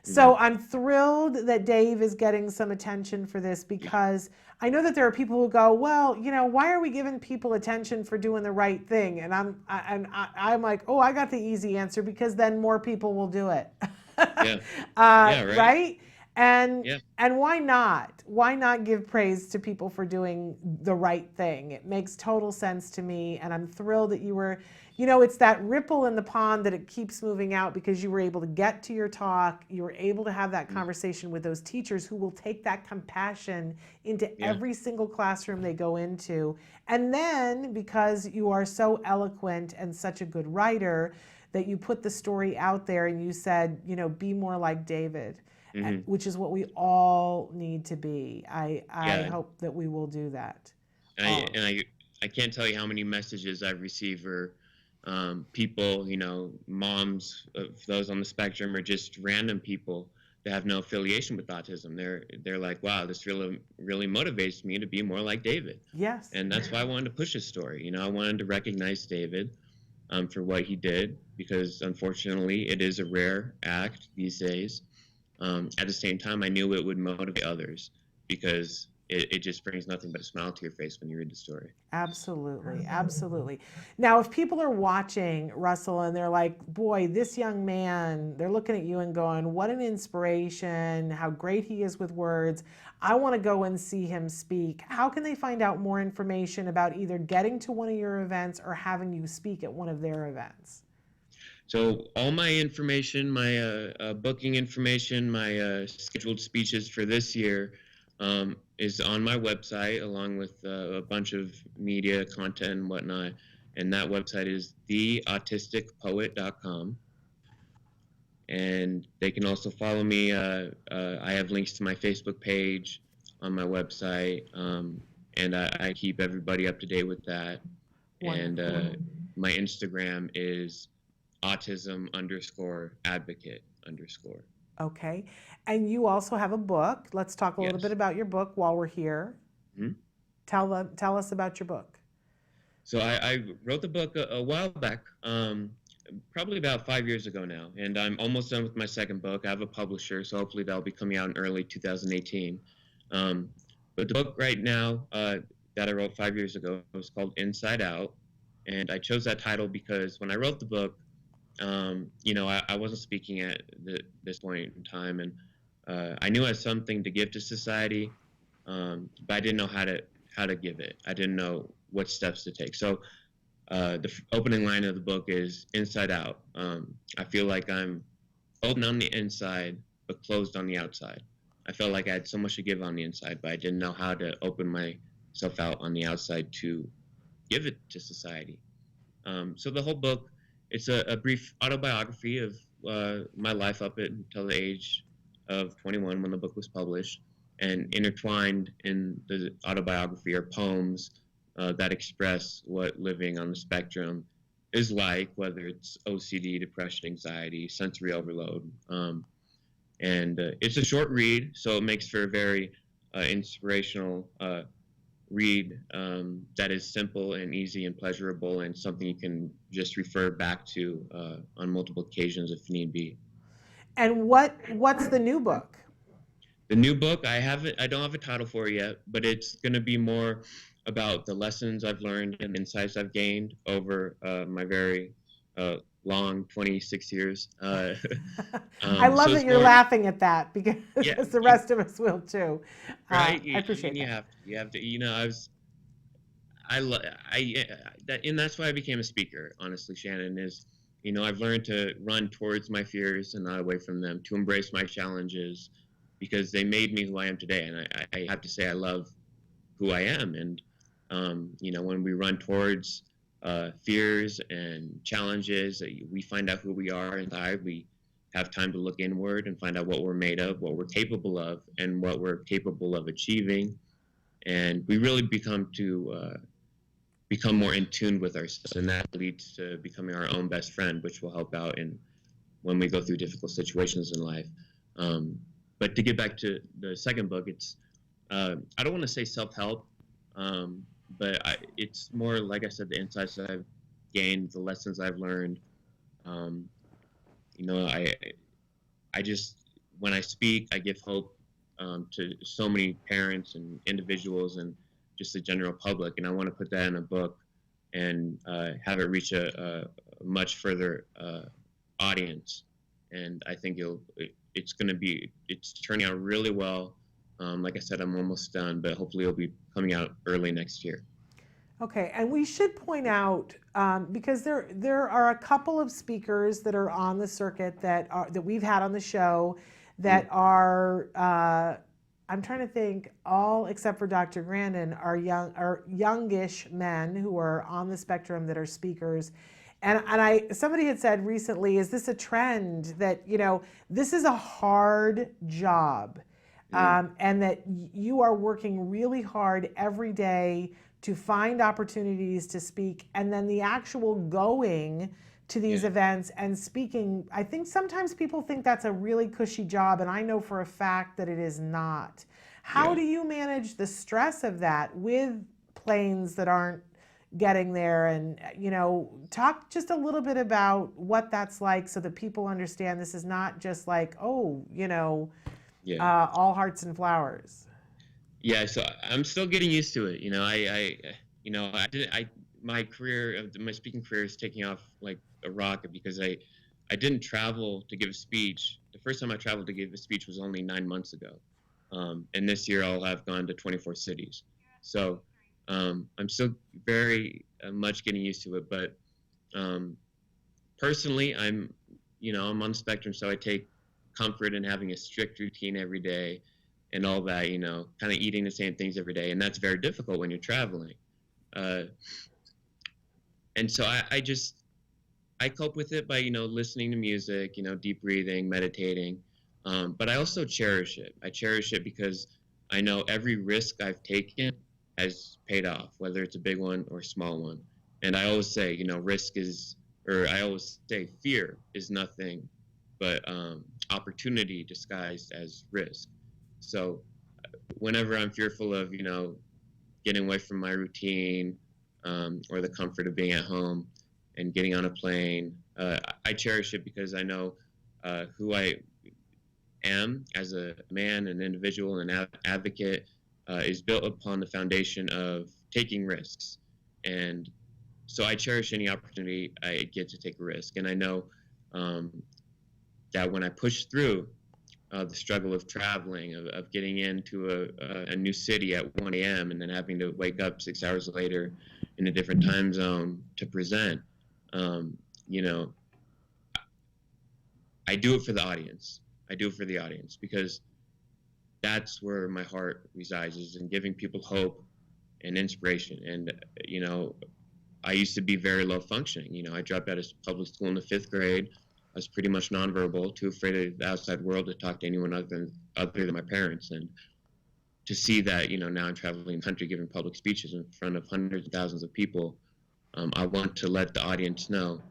So I'm thrilled that Dave is getting some attention for this, because I know that there are people who go, well, you know, why are we giving people attention for doing the right thing? And I'm like, oh, I got the easy answer, because then more people will do it. Yeah. Yeah, right? And Yeah. and why not? Why not give praise to people for doing the right thing? It makes total sense to me, and I'm thrilled that you were, you know, it's that ripple in the pond that it keeps moving out, because you were able to get to your talk, you were able to have that conversation with those teachers who will take that compassion into every single classroom they go into. And then, because you are so eloquent and such a good writer, that you put the story out there and you said, you know, be more like David. Which is what we all need to be. I hope that we will do that. I can't tell you how many messages I've received for people, you know, moms of those on the spectrum, or just random people that have no affiliation with autism. They're like, wow, this really motivates me to be more like David. Yes. And that's why I wanted to push his story. You know, I wanted to recognize David for what he did, because unfortunately it is a rare act these days. At the same time, I knew it would motivate others, because it just brings nothing but a smile to your face when you read the story. Absolutely, absolutely. Now, if people are watching, Russell, and they're like, boy, this young man, they're looking at you and going, what an inspiration, how great he is with words. I want to go and see him speak. How can they find out more information about either getting to one of your events or having you speak at one of their events? So all my information, my booking information, my scheduled speeches for this year is on my website, along with a bunch of media content and whatnot. And that website is theautisticpoet.com. And they can also follow me. I have links to my Facebook page on my website, and I keep everybody up to date with that. Wonderful. And my Instagram is autism_advocate_. Okay. And you also have a book. Let's talk a little bit about your book while we're here. Tell us about your book. So I wrote the book a while back, probably about 5 years ago now, and I'm almost done with my second book. I have a publisher, so hopefully that'll be coming out in early 2018. But the book right now that I wrote 5 years ago is called Inside Out, and I chose that title because when I wrote the book, you know, I wasn't speaking at this point in time, and I knew I had something to give to society, but I didn't know how to give it. I didn't know what steps to take. So the opening line of the book is Inside Out. I feel like I'm open on the inside, but closed on the outside. I felt like I had so much to give on the inside, but I didn't know how to open myself out on the outside to give it to society. So the whole book, it's a brief autobiography of my life up until the age of 21 when the book was published, and intertwined in the autobiography are poems that express what living on the spectrum is like, whether it's OCD, depression, anxiety, sensory overload. And it's a short read, so it makes for a very inspirational read that is simple and easy and pleasurable, and something you can just refer back to on multiple occasions if need be. And what's the new book? The new book, I don't have a title for it yet, but it's going to be more about the lessons I've learned and insights I've gained over my very long 26 years. I love that you're laughing at that, because Yeah, the rest of us will too. right? I appreciate you that. you have to, and that's why I became a speaker, honestly, Shannon, is, I've learned to run towards my fears and not away from them, to embrace my challenges, because they made me who I am today. And I have to say I love who I am. And, when we run towards fears and challenges, we find out who we are inside. We have time to look inward and find out what we're made of, what we're capable of, and what we're capable of achieving. And we really become more in tune with ourselves, and that leads to becoming our own best friend, which will help out when we go through difficult situations in life. But to get back to the second book, it's I don't want to say self-help, but it's more, like I said, the insights that I've gained, the lessons I've learned. I just, when I speak, I give hope to so many parents and individuals and just the general public, and I want to put that in a book and have it reach a much further audience. And I think it's turning out really well. Like I said, I'm almost done, but hopefully it'll be coming out early next year. Okay, and we should point out, because there are a couple of speakers that are on the circuit that we've had on the show that are, I'm trying to think, all except for Dr. Grandin are youngish men who are on the spectrum that are speakers. And somebody had said recently, is this a trend that, this is a hard job, and that you are working really hard every day to find opportunities to speak, and then the actual going to these events and speaking. I think sometimes people think that's a really cushy job, and I know for a fact that it is not. How do you manage the stress of that with planes that aren't getting there? And, talk just a little bit about what that's like so that people understand this is not just like, all hearts and flowers. Yeah, so I'm still getting used to it. My speaking career is taking off like a rocket, because I didn't travel to give a speech. The first time I traveled to give a speech was only 9 months ago. And this year I'll have gone to 24 cities. So I'm still very much getting used to it. But personally, I'm on the spectrum, so I take comfort in having a strict routine every day and all that, kind of eating the same things every day. And that's very difficult when you're traveling. And so I cope with it by, listening to music, deep breathing, meditating. But I also cherish it. I cherish it because I know every risk I've taken has paid off, whether it's a big one or a small one. And I always say, fear is nothing but opportunity disguised as risk. So whenever I'm fearful of, getting away from my routine, or the comfort of being at home and getting on a plane, I cherish it because I know who I am as a man, an individual, an advocate, is built upon the foundation of taking risks. And so I cherish any opportunity I get to take a risk. And I know that when I push through the struggle of traveling, of getting into a new city at 1 a.m. and then having to wake up 6 hours later in a different time zone to present, I do it for the audience. I do it for the audience because that's where my heart resides, is in giving people hope and inspiration. And, I used to be very low functioning. I dropped out of public school in the 5th grade. I was pretty much nonverbal, too afraid of the outside world to talk to anyone other than my parents. And to see that, now I'm traveling the country giving public speeches in front of hundreds of thousands of people, I want to let the audience know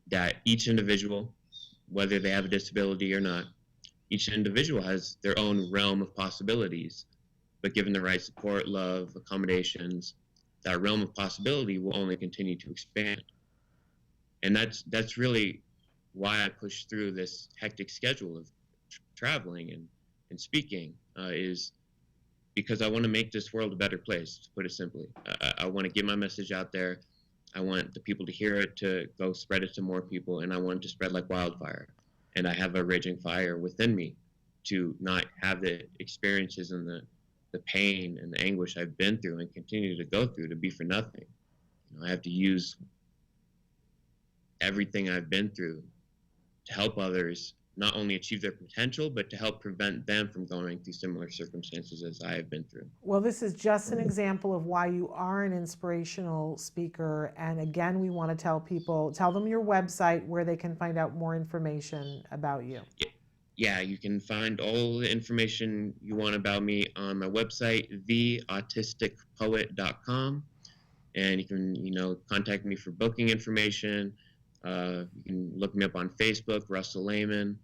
that each individual, whether they have a disability or not, each individual has their own realm of possibilities. But given the right support, love, accommodations, that realm of possibility will only continue to expand. And that's really why I push through this hectic schedule of traveling and speaking, is because I want to make this world a better place, to put it simply. I want to get my message out there. I want the people to hear it, to go spread it to more people, and I want it to spread like wildfire. And I have a raging fire within me to not have the experiences and the pain and the anguish I've been through and continue to go through to be for nothing. I have to use everything I've been through to help others not only achieve their potential, but to help prevent them from going through similar circumstances as I have been through. Well, this is just an example of why you are an inspirational speaker. And again, we want to tell them your website where they can find out more information about you. Yeah, you can find all the information you want about me on my website, theautisticpoet.com. And you can, contact me for booking information. You can look me up on Facebook, Russell Lehman,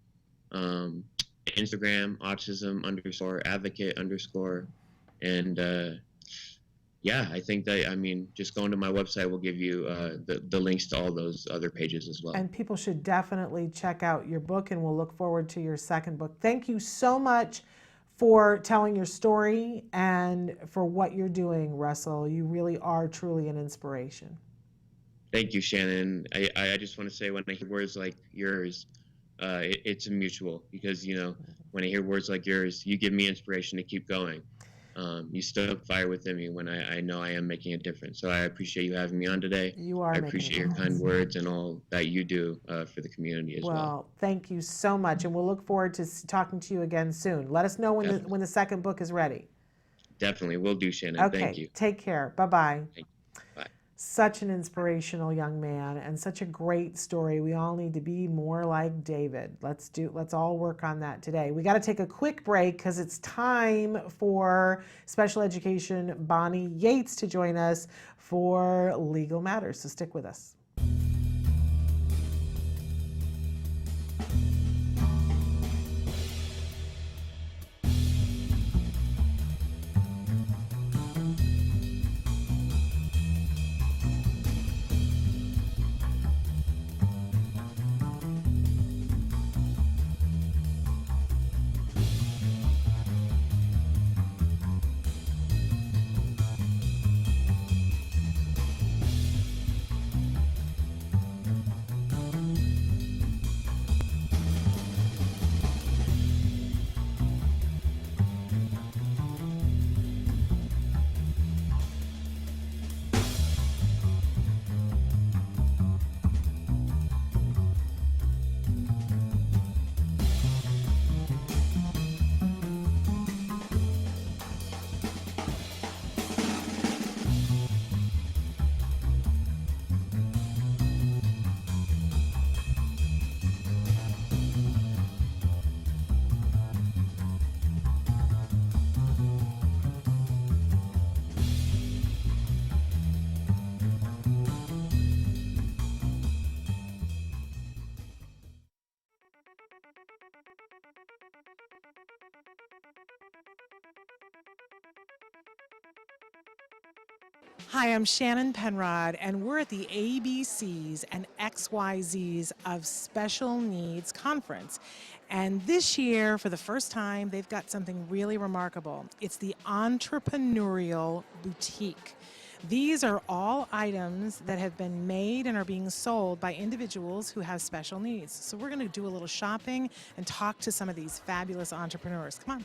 Instagram, autism_advocate_. And I think that, just going to my website will give you the links to all those other pages as well. And people should definitely check out your book, and we'll look forward to your second book. Thank you so much for telling your story and for what you're doing, Russell. You really are truly an inspiration. Thank you, Shannon. I just want to say, when I hear words like yours, it's a mutual, because, when I hear words like yours, you give me inspiration to keep going. You stoke fire within me when I know I am making a difference. So I appreciate you having me on today. You are. I appreciate your kind words and all that you do for the community as well. Well, thank you so much, and we'll look forward to talking to you again soon. Let us know when the second book is ready. Definitely, will do, Shannon. Okay, Thank you. Take care. Bye-bye. Thank you. Bye. Such an inspirational young man and such a great story. We all need to be more like David. Let's all work on that today. We got to take a quick break because it's time for special education Bonnie Yates to join us for Legal Matters. So stick with us. Hi, I'm Shannon Penrod, and we're at the ABCs and XYZs of Special Needs Conference. And this year, for the first time, they've got something really remarkable. It's the Entrepreneurial Boutique. These are all items that have been made and are being sold by individuals who have special needs. So we're going to do a little shopping and talk to some of these fabulous entrepreneurs. Come on.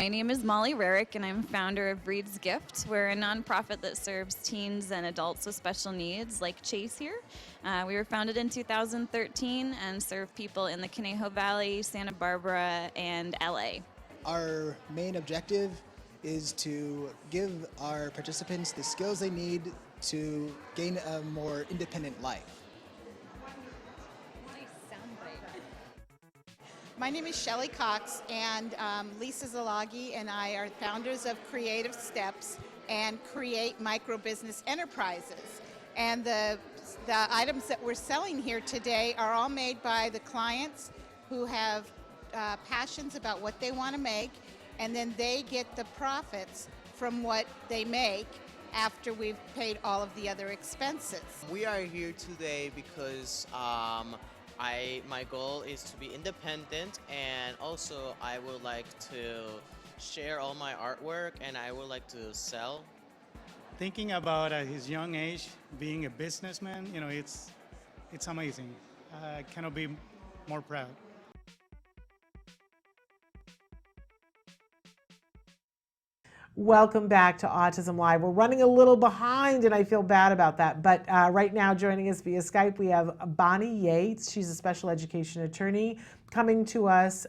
My name is Molly Rarick, and I'm founder of Breed's Gift. We're a nonprofit that serves teens and adults with special needs, like Chase here. We were founded in 2013 and serve people in the Conejo Valley, Santa Barbara, and LA. Our main objective is to give our participants the skills they need to gain a more independent life. My name is Shelley Cox, and Lisa Zalagi and I are founders of Creative Steps and Create Micro Business Enterprises. And the items that we're selling here today are all made by the clients who have passions about what they want to make, and then they get the profits from what they make after we've paid all of the other expenses. We are here today because my goal is to be independent, and also I would like to share all my artwork, and I would like to sell. Thinking about at his young age being a businessman, it's amazing. I cannot be more proud. Welcome back to Autism Live. We're running a little behind, and I feel bad about that. But right now, joining us via Skype, we have Bonnie Yates. She's a special education attorney coming to us.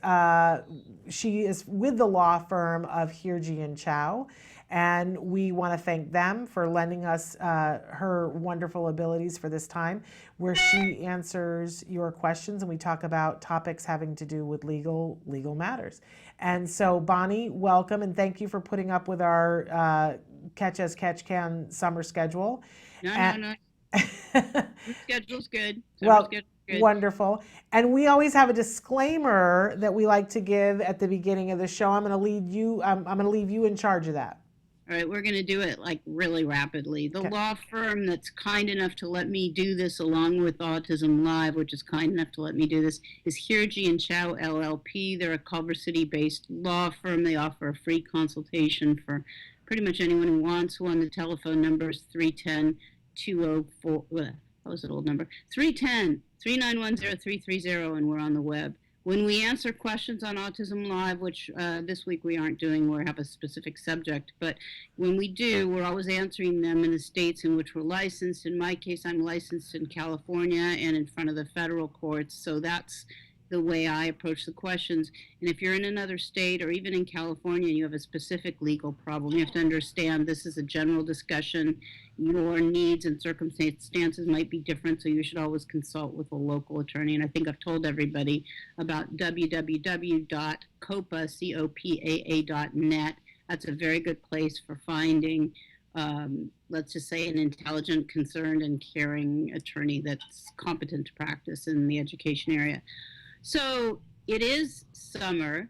She is with the law firm of Hirji and Chow, and we want to thank them for lending us her wonderful abilities for this time, where she answers your questions and we talk about topics having to do with legal matters. And so, Bonnie, welcome, and thank you for putting up with our Catch As Catch Can summer schedule. No. Your schedule's good. Well, schedule's good. Wonderful. And we always have a disclaimer that we like to give at the beginning of the show. I'm going to leave you in charge of that. All right, we're going to do it like really rapidly. The law firm that's kind enough to let me do this along with Autism Live, which is kind enough to let me do this, is Hirji and Chow LLP. They're a Culver City-based law firm. They offer a free consultation for pretty much anyone who wants one. The telephone number is 310-204, that was an old number, 310-391-0330, and we're on the web. When we answer questions on Autism Live, which this week we aren't doing, we have a specific subject, but when we do, we're always answering them in the states in which we're licensed. In my case, I'm licensed in California and in front of the federal courts, so that's the way I approach the questions. And if you're in another state or even in California, you have a specific legal problem, you have to understand this is a general discussion. Your needs and circumstances might be different, so you should always consult with a local attorney. And I think I've told everybody about www.copaa.net. That's a very good place for finding, let's just say, an intelligent, concerned, and caring attorney that's competent to practice in the education area. So it is summer,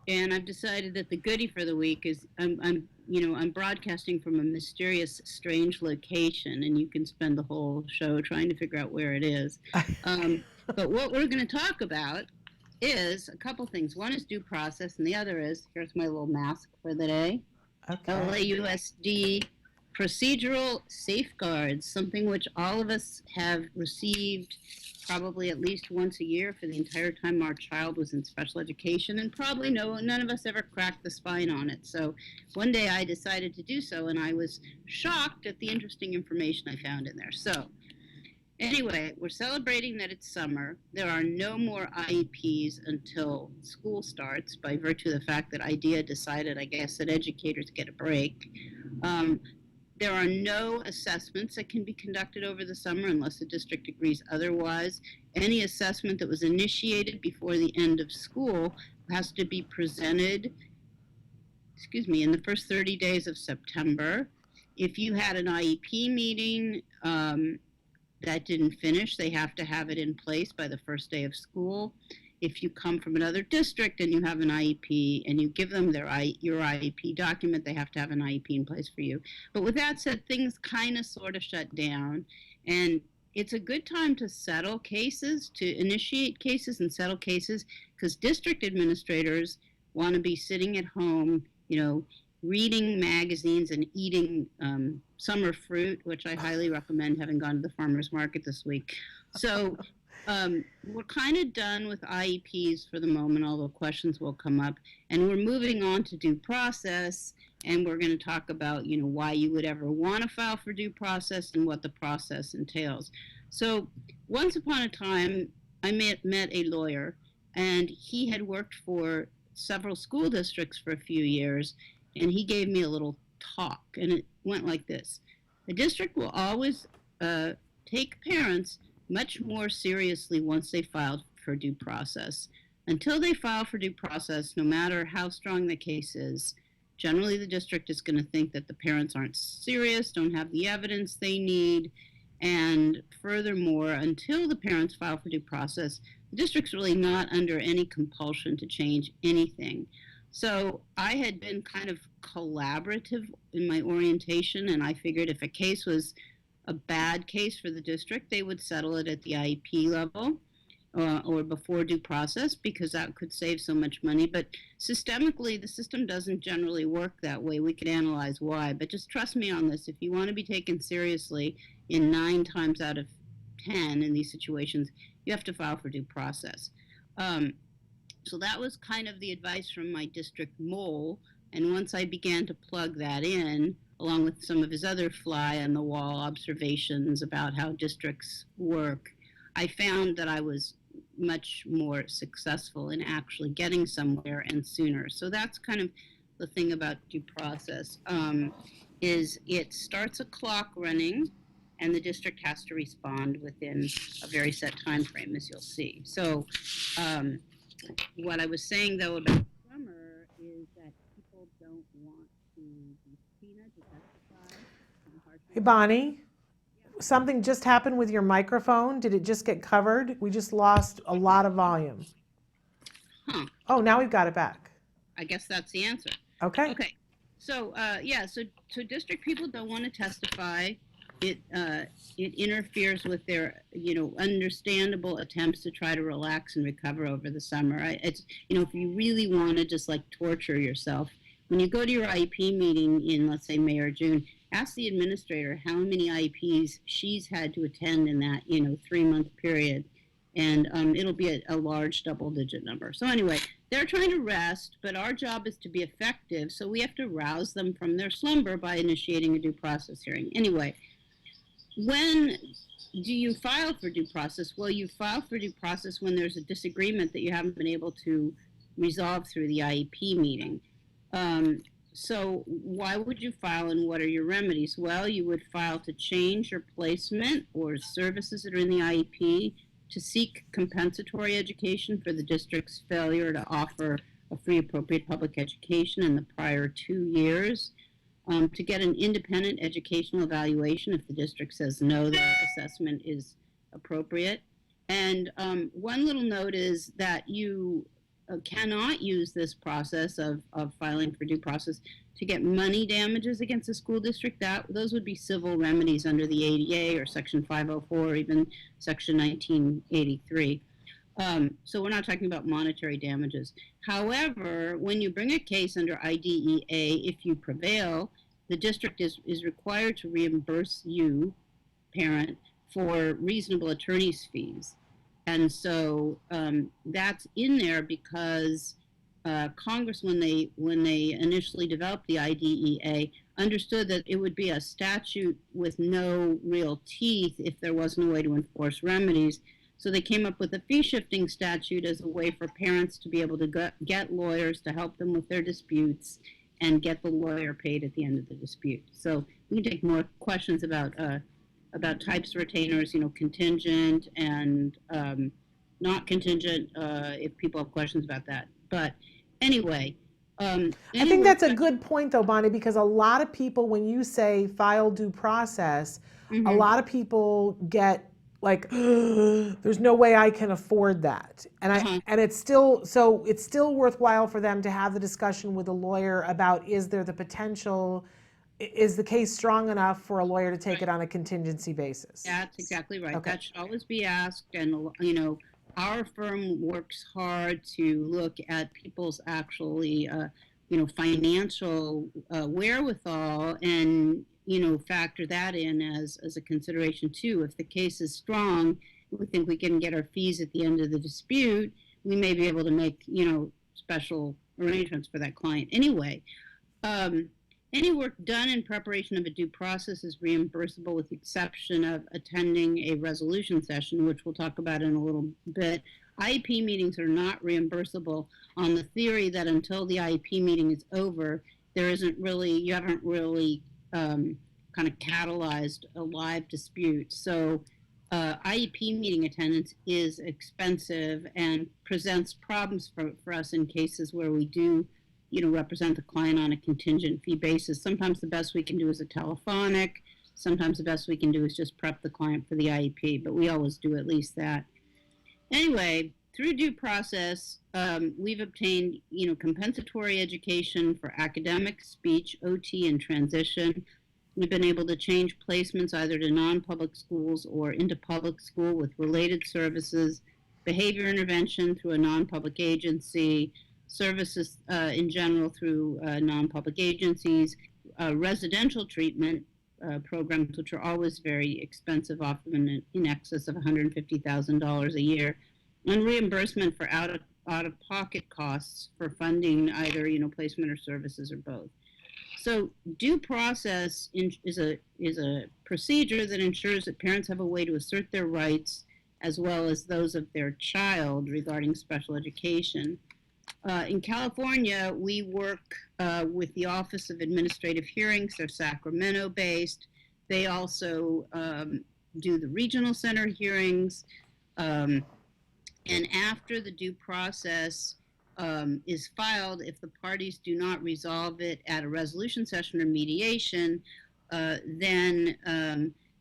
and I've decided that the goodie for the week is I'm broadcasting from a mysterious, strange location, and you can spend the whole show trying to figure out where it is. But what we're going to talk about is a couple things. One is due process, and the other is, here's my little mask for the day, LAUSD procedural safeguards, something which all of us have received probably at least once a year for the entire time our child was in special education, and probably none of us ever cracked the spine on it. So one day I decided to do so, and I was shocked at the interesting information I found in there. So anyway, we're celebrating that it's summer. There are no more IEPs until school starts, by virtue of the fact that IDEA decided, I guess, that educators get a break. There are no assessments that can be conducted over the summer unless the district agrees otherwise. Any assessment that was initiated before the end of school has to be presented, in the first 30 days of September. If you had an IEP meeting that didn't finish, they have to have it in place by the first day of school. If you come from another district and you have an IEP and you give them your IEP document, they have to have an IEP in place for you. But with that said, things kind of sort of shut down, and it's a good time to settle cases, to initiate cases and settle cases, because district administrators want to be sitting at home, reading magazines and eating summer fruit, which I highly recommend, having gone to the farmer's market this week. So we're kind of done with IEPs for the moment, although questions will come up. And we're moving on to due process, and we're going to talk about, why you would ever want to file for due process and what the process entails. So once upon a time, I met a lawyer, and he had worked for several school districts for a few years, and he gave me a little talk, and it went like this. The district will always take parents much more seriously once they file for due process. Until they file for due process, no matter how strong the case is, generally the district is going to think that the parents aren't serious, don't have the evidence they need, and furthermore, until the parents file for due process, the district's really not under any compulsion to change anything. So I had been kind of collaborative in my orientation, and I figured if a case was a bad case for the district, they would settle it at the IEP level or before due process, because that could save so much money. But systemically, the system doesn't generally work that way. We could analyze why, but just trust me on this. If you want to be taken seriously, in 9 times out of 10 in these situations, you have to file for due process. So that was kind of the advice from my district mole. And once I began to plug that in, along with some of his other fly-on-the-wall observations about how districts work, I found that I was much more successful in actually getting somewhere and sooner. So that's kind of the thing about due process, is it starts a clock running, and the district has to respond within a very set time frame, as you'll see. So what I was saying, though, about summer is that people don't want to be subpoenaed to testify. Hey, Bonnie, something just happened with your microphone. Did it just get covered? We just lost a lot of volume. Huh. Oh, now we've got it back. I guess that's the answer. Okay. Okay. So so district people don't want to testify. It interferes with their understandable attempts to try to relax and recover over the summer. It's if you really want to just like torture yourself, when you go to your IEP meeting in, let's say, May or June, ask the administrator how many IEPs she's had to attend in that 3-month period, and it'll be a large double-digit number. So anyway, they're trying to rest, but our job is to be effective, so we have to rouse them from their slumber by initiating a due process hearing. Anyway, when do you file for due process? Well, you file for due process when there's a disagreement that you haven't been able to resolve through the IEP meeting. So why would you file, and what are your remedies? Well, you would file to change your placement or services that are in the IEP, to seek compensatory education for the district's failure to offer a free appropriate public education in the prior 2 years, to get an independent educational evaluation if the district says no, their assessment is appropriate. And one little note is that you cannot use this process of filing for due process to get money damages against the school district. Those would be civil remedies under the ADA or Section 504 or even Section 1983. So we're not talking about monetary damages. However, when you bring a case under IDEA, if you prevail, the district is required to reimburse you, parent, for reasonable attorney's fees. And so that's in there because Congress, when they initially developed the IDEA, understood that it would be a statute with no real teeth if there wasn't a way to enforce remedies. So they came up with a fee-shifting statute as a way for parents to be able to get lawyers to help them with their disputes and get the lawyer paid at the end of the dispute. So we can take more questions about types of retainers, contingent and not contingent, if people have questions about that. But anyway. I think that's a good point, though, Bonnie, because a lot of people, when you say file due process, a lot of people get like, there's no way I can afford that. And it's still worthwhile for them to have the discussion with a lawyer about, is there the potential, is the case strong enough for a lawyer to take it on a contingency basis? That's exactly right. Okay. That should always be asked. And, our firm works hard to look at people's actually, financial wherewithal and, factor that in as a consideration too. If the case is strong, we think we can get our fees at the end of the dispute, we may be able to make, special arrangements for that client. Anyway, any work done in preparation of a due process is reimbursable with the exception of attending a resolution session, which we'll talk about in a little bit. IEP meetings are not reimbursable on the theory that until the IEP meeting is over, you haven't really kind of catalyzed a live dispute. So IEP meeting attendance is expensive and presents problems for us in cases where we do, represent the client on a contingent fee basis. Sometimes the best we can do is a telephonic. Sometimes the best we can do is just prep the client for the IEP, but we always do at least that. Anyway, through due process, we've obtained, compensatory education for academic, speech, OT, and transition. We've been able to change placements either to non-public schools or into public school with related services, behavior intervention through a non-public agency, services in general through non-public agencies, residential treatment programs, which are always very expensive, often in excess of $150,000 a year, and reimbursement for out-of-pocket costs for funding either, placement or services or both. So due process is a procedure that ensures that parents have a way to assert their rights as well as those of their child regarding special education. In California, we work with the Office of Administrative Hearings. They're Sacramento-based. They also do the regional center hearings. And after the due process is filed, if the parties do not resolve it at a resolution session or mediation, then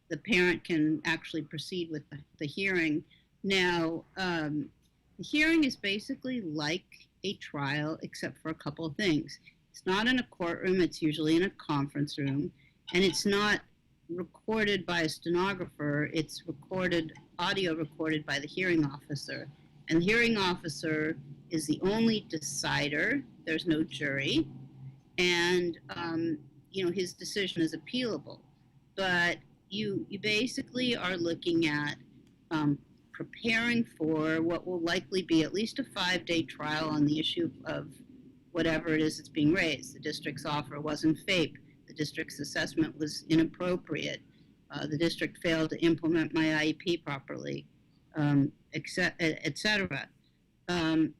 the parent can actually proceed with the hearing. Now, the hearing is basically like a trial, except for a couple of things. It's not in a courtroom, it's usually in a conference room, and it's not recorded by a stenographer, it's audio recorded by the hearing officer. And the hearing officer is the only decider, there's no jury, and his decision is appealable. But you basically are looking at preparing for what will likely be at least a 5-day trial on the issue of whatever it is that's being raised. The district's offer wasn't FAPE. The district's assessment was inappropriate. The district failed to implement my IEP properly, et cetera.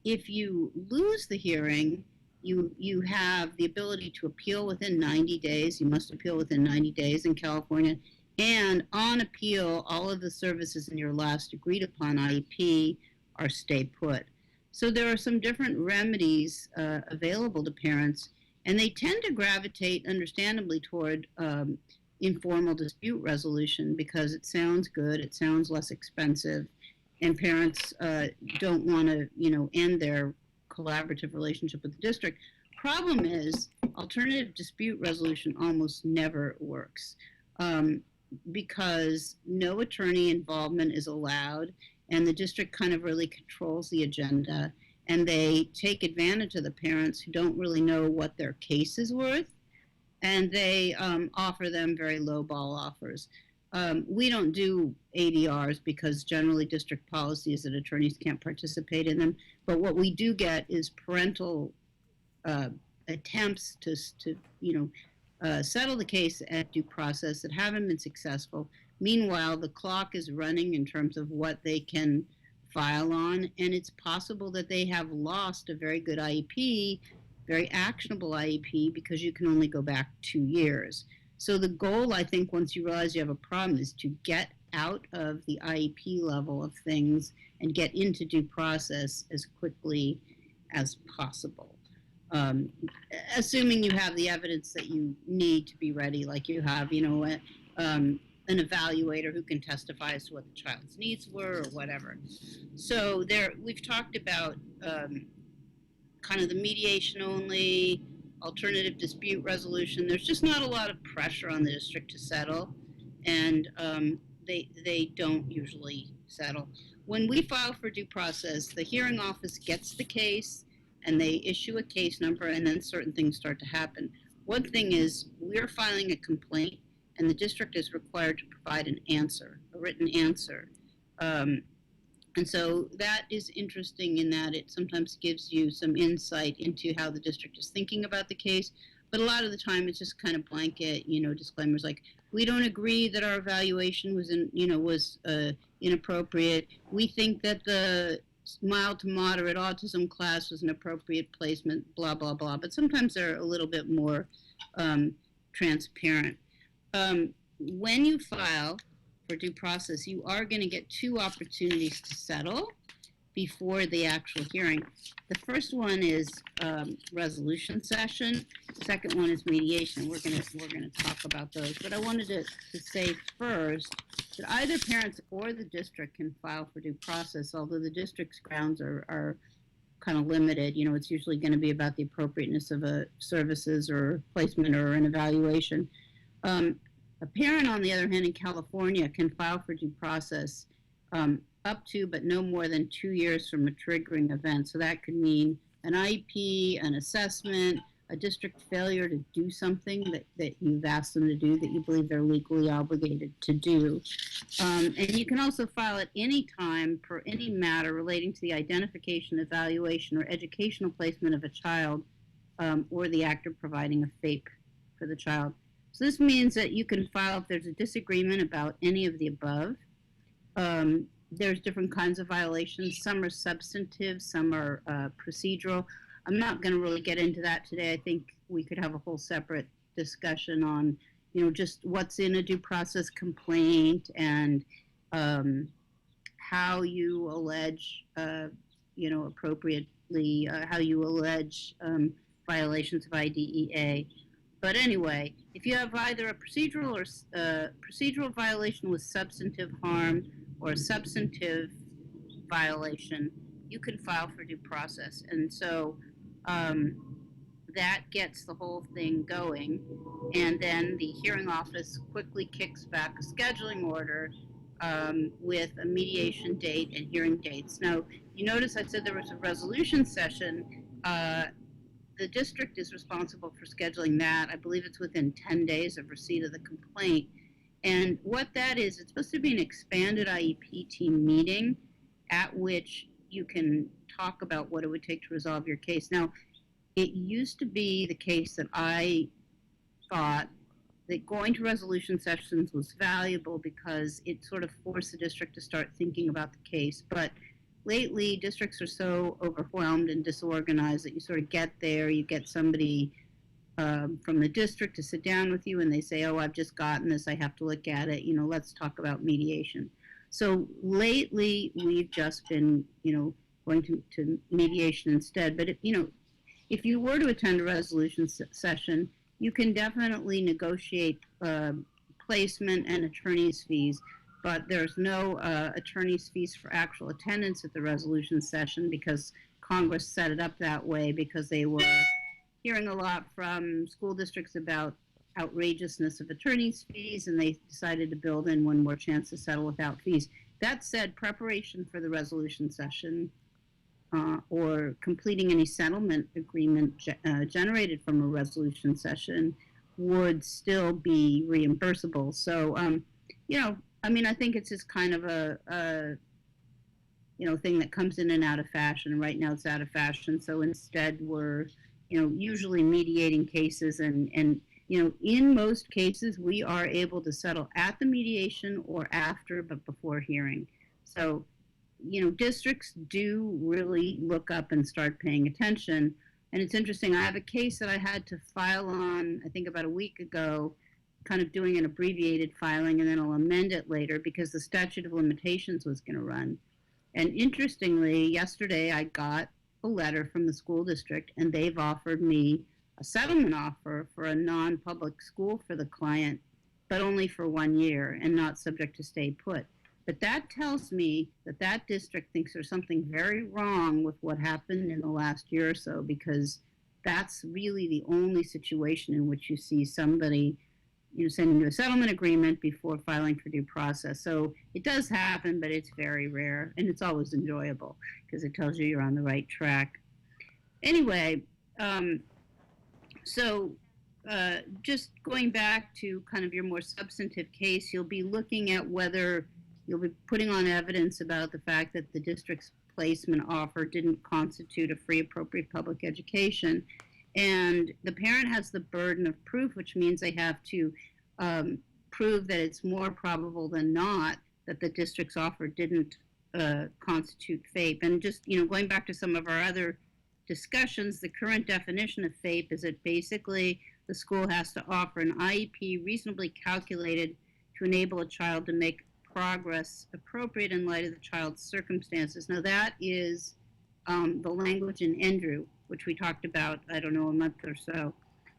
If you lose the hearing, you have the ability to appeal within 90 days. You must appeal within 90 days in California. And on appeal, all of the services in your last agreed upon IEP are stay put. So there are some different remedies available to parents, and they tend to gravitate, understandably, toward informal dispute resolution because it sounds good, it sounds less expensive, and parents don't want to, end their collaborative relationship with the district. Problem is, alternative dispute resolution almost never works. Because no attorney involvement is allowed, and the district kind of really controls the agenda, and they take advantage of the parents who don't really know what their case is worth, and they offer them very low-ball offers. We don't do ADRs because generally district policy is that attorneys can't participate in them, but what we do get is parental attempts to settle the case at due process that haven't been successful. Meanwhile, the clock is running in terms of what they can file on, and it's possible that they have lost a very good IEP, very actionable IEP, because you can only go back 2 years. So the goal, I think, once you realize you have a problem, is to get out of the IEP level of things and get into due process as quickly as possible. Assuming you have the evidence that you need to be ready, like you have, an evaluator who can testify as to what the child's needs were or whatever. So we've talked about kind of the mediation only, alternative dispute resolution. There's just not a lot of pressure on the district to settle, and they don't usually settle. When we file for due process, the hearing office gets the case, and they issue a case number, and then certain things start to happen. One thing is, we're filing a complaint, and the district is required to provide an answer, a written answer. And so that is interesting in that it sometimes gives you some insight into how the district is thinking about the case, but a lot of the time it's just kind of blanket, disclaimers like, we don't agree that our evaluation was inappropriate. We think that the mild to moderate autism class was an appropriate placement, blah, blah, blah. But sometimes they're a little bit more transparent. When you file for due process, you are going to get 2 opportunities to settle before the actual hearing. The first one is resolution session. The second one is mediation. We're gonna talk about those. But I wanted to say first that either parents or the district can file for due process, although the district's grounds are kind of limited. You know, it's usually going to be about the appropriateness of a services or placement or an evaluation. A parent, on the other hand, in California can file for due process up to but no more than 2 years from a triggering event. So that could mean an IEP, an assessment, a district failure to do something that you've asked them to do that you believe they're legally obligated to do. And you can also file at any time for any matter relating to the identification, evaluation, or educational placement of a child or the act of providing a FAPE for the child. So this means that you can file if there's a disagreement about any of the above. There's different kinds of violations. Some are substantive, some are procedural. I'm not going to really get into that today. I think we could have a whole separate discussion on, you know, just what's in a due process complaint and how you allege, you know, appropriately, how you allege violations of IDEA. But anyway, if you have either a procedural or procedural violation with substantive harm or a substantive violation, you can file for due process. And so that gets the whole thing going. And then the hearing office quickly kicks back a scheduling order with a mediation date and hearing dates. Now, you notice I said there was a resolution session. The district is responsible for scheduling that. I believe it's within 10 days of receipt of the complaint. And what that is, it's supposed to be an expanded IEP team meeting at which you can talk about what it would take to resolve your case. Now, it used to be the case that I thought that going to resolution sessions was valuable because it sort of forced the district to start thinking about the case. But lately, districts are so overwhelmed and disorganized that you sort of get there, you get somebody from the district to sit down with you and they say, oh, I've just gotten this, I have to look at it, you know, let's talk about mediation. So lately, we've just been, you know, going to mediation instead. But, if you were to attend a resolution session, you can definitely negotiate placement and attorney's fees, but there's no attorney's fees for actual attendance at the resolution session because Congress set it up that way because they were hearing a lot from school districts about outrageousness of attorney's fees, and they decided to build in one more chance to settle without fees. That said, preparation for the resolution session or completing any settlement agreement generated from a resolution session would still be reimbursable. So, I think it's just kind of a thing that comes in and out of fashion. Right now it's out of fashion. So instead we're, usually mediating cases and in most cases we are able to settle at the mediation or after, but before hearing. So, districts do really look up and start paying attention. And it's interesting, I have a case that I had to file on, I think about a week ago, kind of doing an abbreviated filing, and then I'll amend it later because the statute of limitations was going to run. And interestingly, yesterday I got a letter from the school district, and they've offered me a settlement offer for a non-public school for the client, but only for 1 year and not subject to stay put. But that tells me that that district thinks there's something very wrong with what happened in the last year or so, because that's really the only situation in which you see somebody sending you a settlement agreement before filing for due process. So it does happen, but it's very rare, and it's always enjoyable because it tells you you're on the right track. Anyway, just going back to kind of your more substantive case, you'll be looking at whether you'll be putting on evidence about the fact that the district's placement offer didn't constitute a free, appropriate public education. And the parent has the burden of proof, which means they have to prove that it's more probable than not that the district's offer didn't constitute FAPE. And just, going back to some of our other discussions, the current definition of FAPE is that basically the school has to offer an IEP reasonably calculated to enable a child to make progress appropriate in light of the child's circumstances. Now that is the language in Andrew, which we talked about, I don't know, a month or so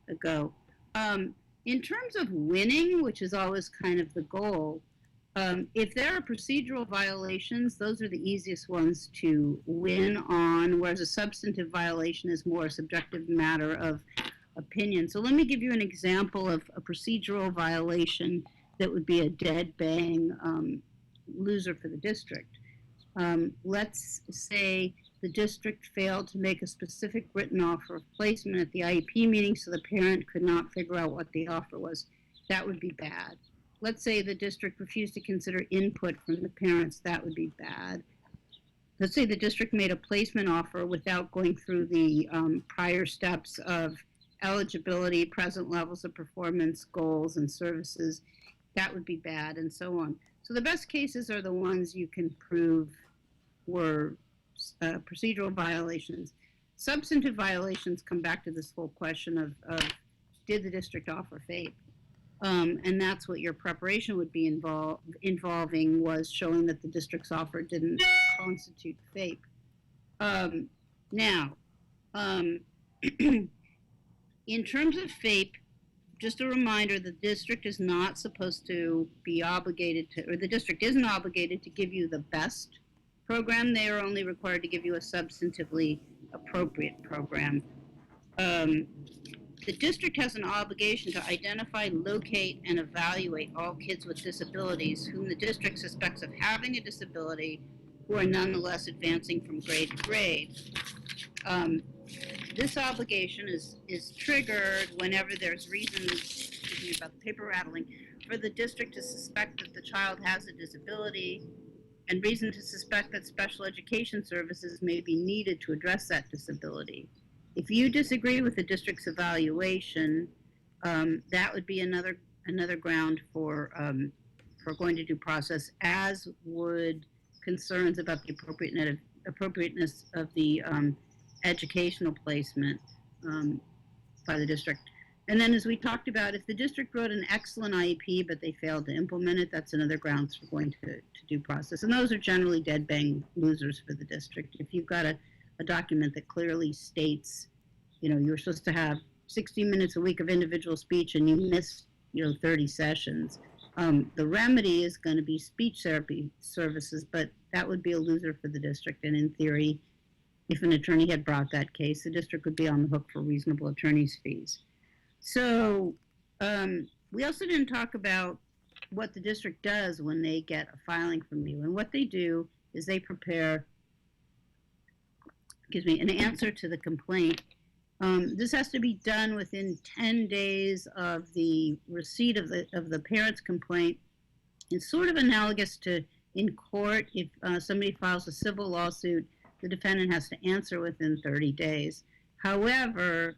ago. In terms of winning, which is always kind of the goal, if there are procedural violations, those are the easiest ones to win on, whereas a substantive violation is more a subjective matter of opinion. So let me give you an example of a procedural violation that would be a dead bang loser for the district. Let's say the district failed to make a specific written offer of placement at the IEP meeting, so the parent could not figure out what the offer was. That would be bad. Let's say the district refused to consider input from the parents. That would be bad. Let's say the district made a placement offer without going through the prior steps of eligibility, present levels of performance, goals, and services. That would be bad, and so on. So the best cases are the ones you can prove were procedural violations. Substantive violations come back to this whole question of did the district offer FAPE? And that's what your preparation would be involving, was showing that the district's offer didn't constitute FAPE. Now, in terms of FAPE, just a reminder, the district is not supposed to be obligated to, or the district isn't obligated to give you the best program. They are only required to give you a substantively appropriate program. The district has an obligation to identify, locate, and evaluate all kids with disabilities whom the district suspects of having a disability who are nonetheless advancing from grade to grade. This obligation is triggered whenever there's reason, excuse me about the paper rattling, for the district to suspect that the child has a disability and reason to suspect that special education services may be needed to address that disability. If you disagree with the district's evaluation, that would be another ground for going to due process, as would concerns about the appropriateness of the educational placement by the district. And then, as we talked about, if the district wrote an excellent IEP but they failed to implement it, that's another grounds for going to due process. And those are generally dead bang losers for the district. If you've got a document that clearly states, you're supposed to have 60 minutes a week of individual speech and you miss, 30 sessions, the remedy is going to be speech therapy services, but that would be a loser for the district. And in theory, if an attorney had brought that case, the district would be on the hook for reasonable attorney's fees. So we also didn't talk about what the district does when they get a filing from you. And what they do is they prepare, an answer to the complaint. This has to be done within 10 days of the receipt of the parent's complaint. It's sort of analogous to in court. If somebody files a civil lawsuit, the defendant has to answer within 30 days. However,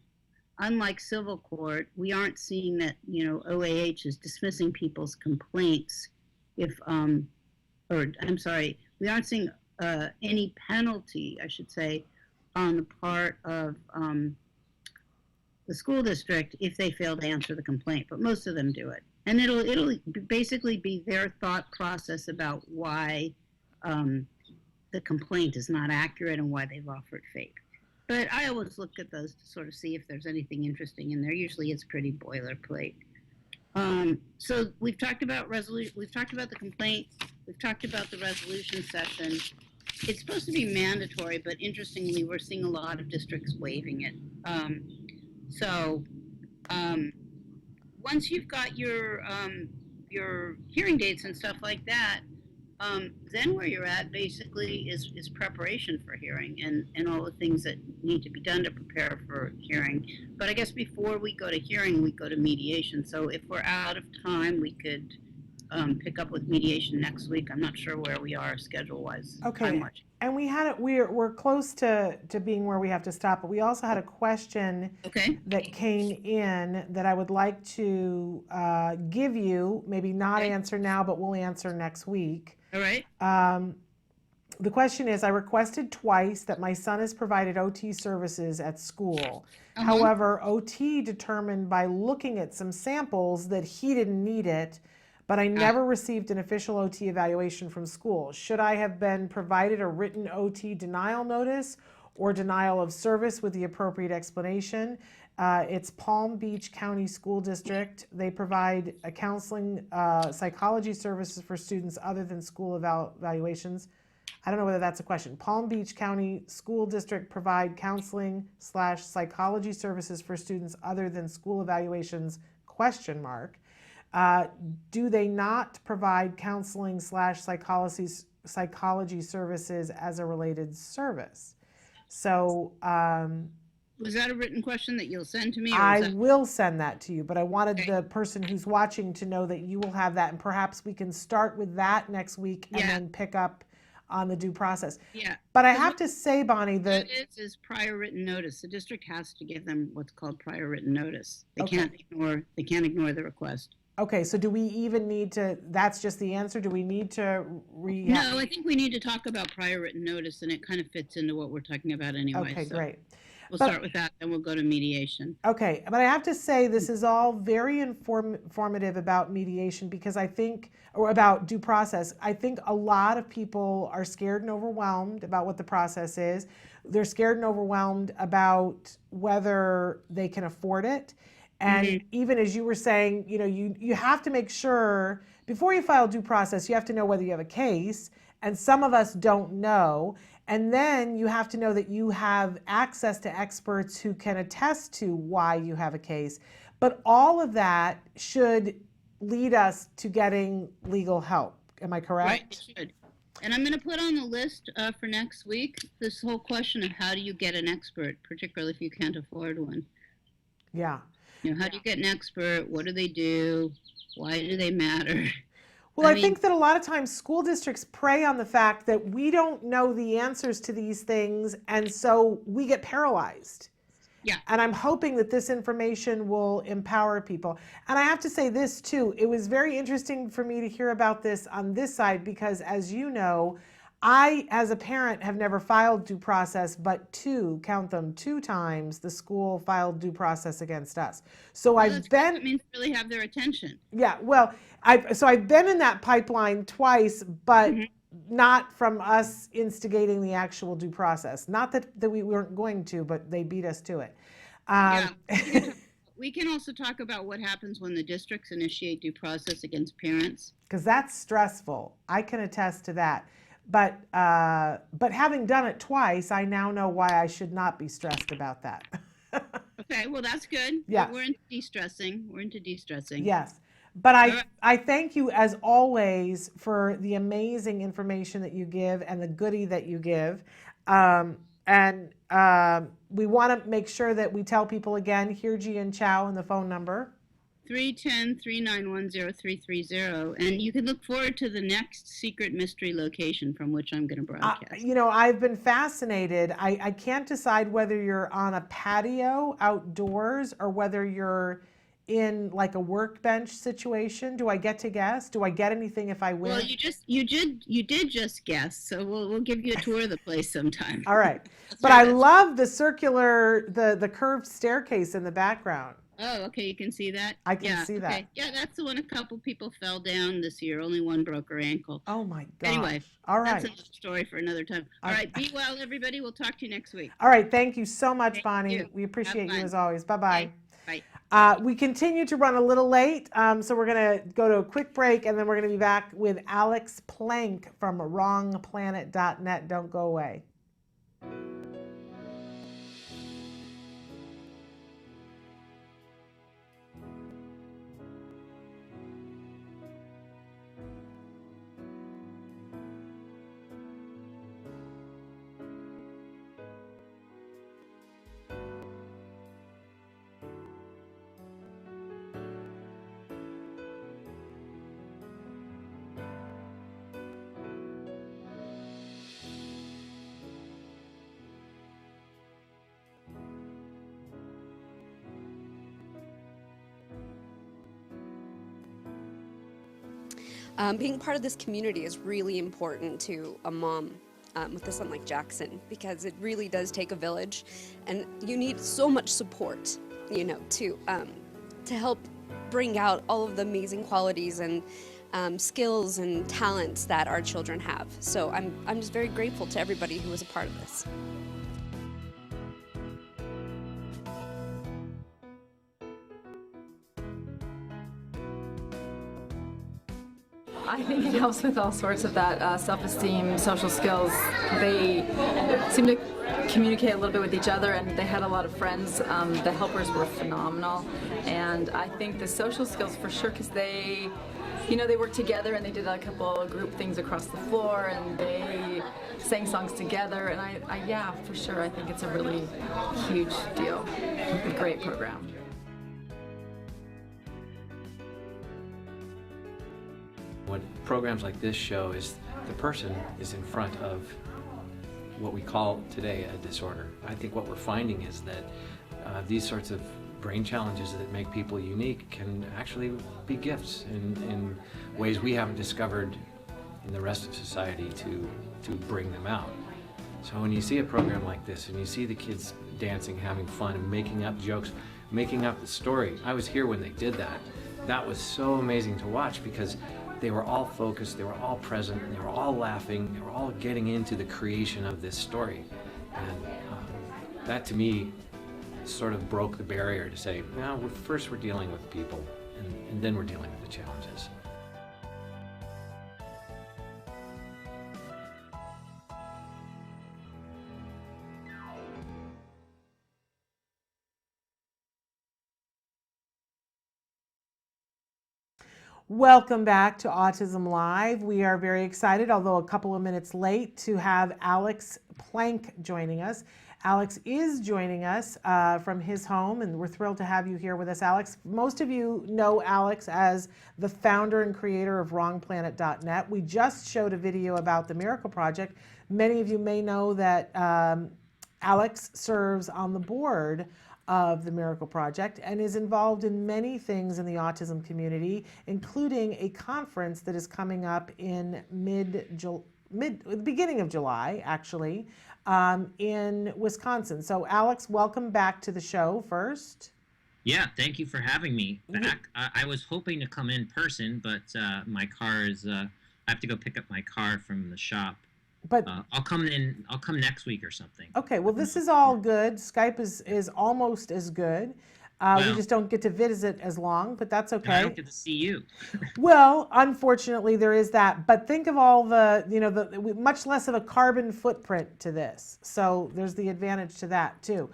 unlike civil court, we aren't seeing that, OAH is dismissing people's complaints we aren't seeing any penalty, I should say, on the part of the school district if they fail to answer the complaint, but most of them do it. And it'll basically be their thought process about why the complaint is not accurate and why they've offered FAPE. But I always look at those to sort of see if there's anything interesting in there. Usually it's pretty boilerplate. So we've talked about we've talked about the complaint, we've talked about the resolution session. It's supposed to be mandatory, but interestingly, we're seeing a lot of districts waiving it. Once you've got your hearing dates and stuff like that, then where you're at basically is preparation for hearing and all the things that need to be done to prepare for hearing. But I guess before we go to hearing, we go to mediation. So if we're out of time, we could pick up with mediation next week. I'm not sure where we are schedule-wise. Okay. And we're close to being where we have to stop, but we also had a question that came in that I would like to give you, maybe not answer now, but we'll answer next week. All right. The question is, I requested twice that my son is provided OT services at school. However, OT determined by looking at some samples that he didn't need it, but I never received an official OT evaluation from school. Should I have been provided a written OT denial notice or denial of service with the appropriate explanation? It's Palm Beach County School District. They provide a counseling, psychology services for students other than school evaluations. I don't know whether that's a question. Palm Beach County School District provide counseling / psychology services for students other than school evaluations, ? Do they not provide counseling / psychology services as a related service? So was that a written question that you'll send to me? Or I will send that to you, but I wanted the person who's watching to know that you will have that, and perhaps we can start with that next week and then pick up on the due process. Yeah. But I have to say, Bonnie, that is prior written notice. The district has to give them what's called prior written notice. They can't ignore the request. Okay, so do we even need to, that's just the answer? Do we need to No, I think we need to talk about prior written notice, and it kind of fits into what we're talking about anyway. Okay, so great. We'll start with that, then we'll go to mediation. Okay, but I have to say this is all very informative about mediation, because I think, or about due process, I think a lot of people are scared and overwhelmed about what the process is. They're scared and overwhelmed about whether they can afford it. And even as you were saying, you know, you have to make sure, before you file due process, you have to know whether you have a case, and some of us don't know. And then you have to know that you have access to experts who can attest to why you have a case. But all of that should lead us to getting legal help. Am I correct? Right, it should. And I'm going to put on the list for next week this whole question of how do you get an expert, particularly if you can't afford one. Yeah. You know, how do you get an expert? What do they do? Why do they matter? Well, I think that a lot of times school districts prey on the fact that we don't know the answers to these things, and so we get paralyzed. Yeah. And I'm hoping that this information will empower people. And I have to say this too, it was very interesting for me to hear about this on this side, because as you know, I, as a parent, have never filed due process, but count them, 2 times the school filed due process against us. So I've been. That means really have their attention. Yeah, well, I've been in that pipeline twice, but not from us instigating the actual due process. Not that we weren't going to, but they beat us to it. We can also talk about what happens when the districts initiate due process against parents. Because that's stressful. I can attest to that. But having done it twice, I now know why I should not be stressed about that. Okay, well, that's good. Yeah. We're into de-stressing. Yes. But I thank you, as always, for the amazing information that you give and the goodie that you give. And we want to make sure that we tell people again, Hirji and Chow, and the phone number. 310-391-0330, and you can look forward to the next secret mystery location from which I'm going to broadcast. You know, I've been fascinated. I can't decide whether you're on a patio outdoors or whether you're in like a workbench situation. Do I get to guess? Do I get anything if I win? Well, you did just guess, so we'll give you a tour of the place sometime. All right, but I love the circular, the curved staircase in the background. Oh, okay, you can see that? I can see that. Yeah, that's the one a couple people fell down this year. Only one broke her ankle. Oh my gosh. Anyway, all right. That's another story for another time. All right, be well, everybody. We'll talk to you next week. All right, thank you so much, Thank Bonnie. you. We appreciate Have you fun. as always. Bye-bye. Bye. We continue to run a little late, so we're going to go to a quick break, and then we're going to be back with Alex Plank from wrongplanet.net. Don't go away. Being part of this community is really important to a mom. with a son like Jackson, because it really does take a village, and you need so much support, to help bring out all of the amazing qualities and skills and talents that our children have. So I'm just very grateful to everybody who was a part of this. I think it helps with all sorts of that self-esteem, social skills. They seem to communicate a little bit with each other, and they had a lot of friends. The helpers were phenomenal, and I think the social skills for sure, because they worked together and they did a couple of group things across the floor, and they sang songs together, and I yeah, for sure, I think it's a really huge deal. A great program. What programs like this show is the person is in front of what we call today a disorder. I think what we're finding is that these sorts of brain challenges that make people unique can actually be gifts in ways we haven't discovered in the rest of society to bring them out. So when you see a program like this and you see the kids dancing, having fun, and making up jokes, making up the story. I was here when they did that. That was so amazing to watch because they were all focused, they were all present, they were all laughing, they were all getting into the creation of this story. And that to me sort of broke the barrier to say, no, first we're dealing with people and then we're dealing with the challenges. Welcome back to Autism Live. We are very excited, although a couple of minutes late, to have Alex Plank joining us. Alex is joining us from his home, and we're thrilled to have you here with us, Alex. Most of you know Alex as the founder and creator of WrongPlanet.net. We just showed a video about the Miracle Project. Many of you may know that Alex serves on the board of the Miracle Project and is involved in many things in the autism community, including a conference that is coming up in the beginning of July, actually, in Wisconsin. So Alex, welcome back to the show first. Yeah, thank you for having me back. I was hoping to come in person, but my car is, I have to go pick up my car from the shop. But I'll come next week or something. Okay, well, this is all good. Skype is almost as good. We just don't get to visit as long, but that's okay. And I don't get to see you. Well, unfortunately, there is that. But think of all the much less of a carbon footprint to this. So there's the advantage to that too.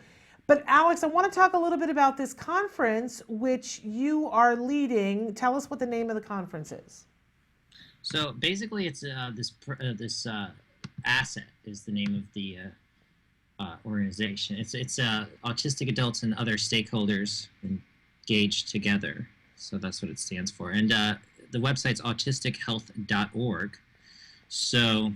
But Alex, I want to talk a little bit about this conference, which you are leading. Tell us what the name of the conference is. So basically, it's this Asset is the name of the organization. It's autistic adults and other stakeholders engaged together. So that's what it stands for. And the website's autistichealth.org. So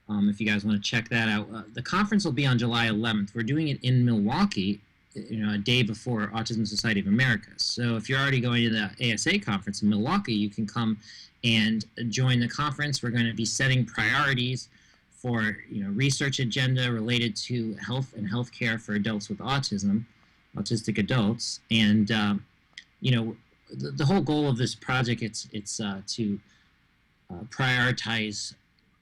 if you guys want to check that out, the conference will be on July 11th. We're doing it in Milwaukee, a day before Autism Society of America. So if you're already going to the ASA conference in Milwaukee, you can come and join the conference. We're going to be setting priorities for research agenda related to health and healthcare for adults with autism, autistic adults, and the whole goal of this project it's to prioritize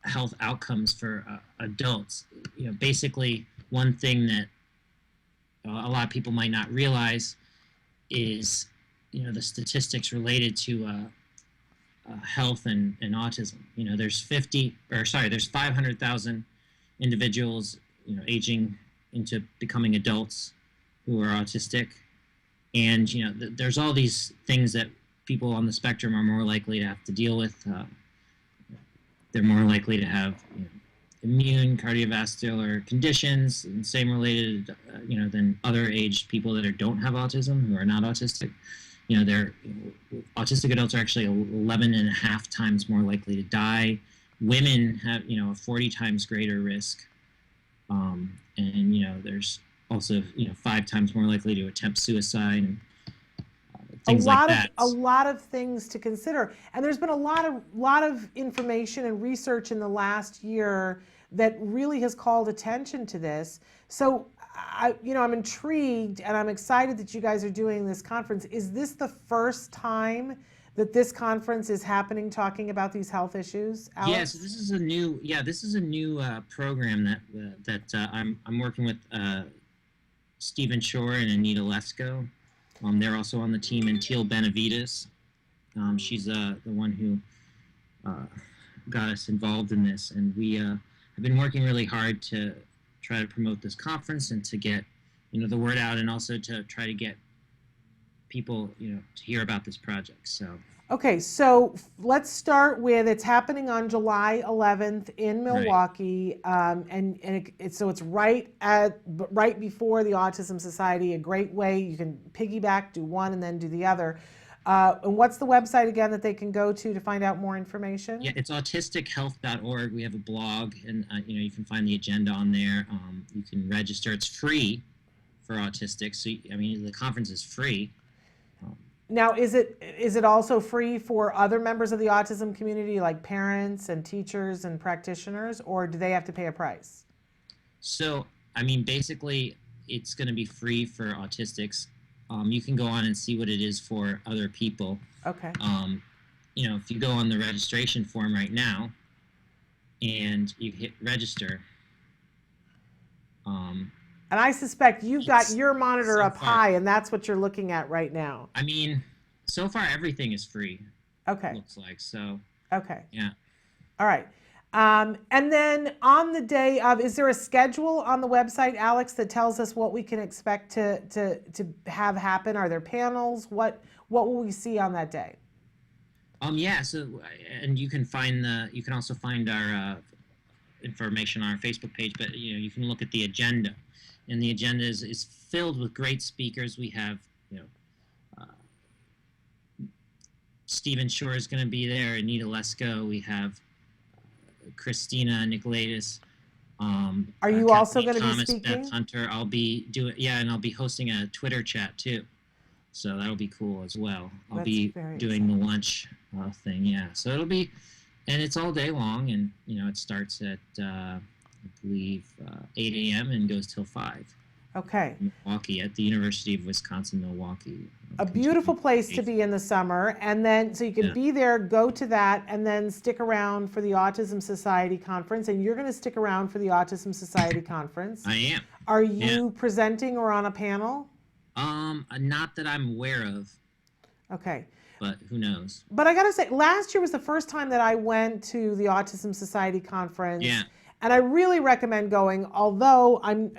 health outcomes for adults. Basically, one thing that a lot of people might not realize is the statistics related to health and autism. There's 500,000 individuals, aging into becoming adults who are autistic, and there's all these things that people on the spectrum are more likely to have to deal with. They're more likely to have immune, cardiovascular conditions, and same related, than other aged people that don't have autism who are not autistic. Autistic adults are actually 11.5 times more likely to die. Women have, a 40 times greater risk. And, there's also, 5 times more likely to attempt suicide and things like that. A lot of things to consider. And there's been a lot of information and research in the last year that really has called attention to this. So I'm intrigued and I'm excited that you guys are doing this conference. Is this the first time that this conference is happening, talking about these health issues, Alex? Yes, this is a new program that I'm working with Stephen Shore and Anita Lesko. They're also on the team, and Teal Benavides. She's the one who got us involved in this, and we have been working really hard to try to promote this conference and to get the word out, and also to try to get people to hear about this project. So okay, so let's start with, it's happening on July 11th in Milwaukee, so it's right before the Autism Society. A great way, you can piggyback, do one and then do the other. And what's the website again that they can go to find out more information? Yeah, it's autistichealth.org. We have a blog, and you can find the agenda on there. You can register. It's free for autistics. So the conference is free. Now, is it also free for other members of the autism community, like parents and teachers and practitioners, or do they have to pay a price? So, basically, it's going to be free for autistics. You can go on and see what it is for other people. Okay. If you go on the registration form right now, and you hit register. And I suspect you've got your monitor up high, and that's what you're looking at right now. So far everything is free. Okay. Looks like so. Okay. Yeah. All right. And then on the day of, is there a schedule on the website, Alex, that tells us what we can expect to have happen? Are there panels? What will we see on that day? Yeah. So, and you can also find our information on our Facebook page, but you can look at the agenda. And the agenda is filled with great speakers. We have, Stephen Shore is going to be there, Anita Lesko. We have Christina Nicolaitis. Are you also going to be speaking? Beth Hunter. I'll be and I'll be hosting a Twitter chat too. So that'll be cool as well. I'll be doing the lunch thing. Yeah. So it'll be, and it's all day long, and it starts at I believe 8 a.m. and goes till 5. Okay. Milwaukee, at the University of Wisconsin-Milwaukee. A beautiful place to be in the summer, and then so you can be there, go to that, and then stick around for the Autism Society Conference. And you're going to stick around for the Autism Society Conference. I am. Are you presenting or on a panel? Not that I'm aware of. Okay. But who knows? But I got to say, last year was the first time that I went to the Autism Society Conference. Yeah. And I really recommend going, although I'm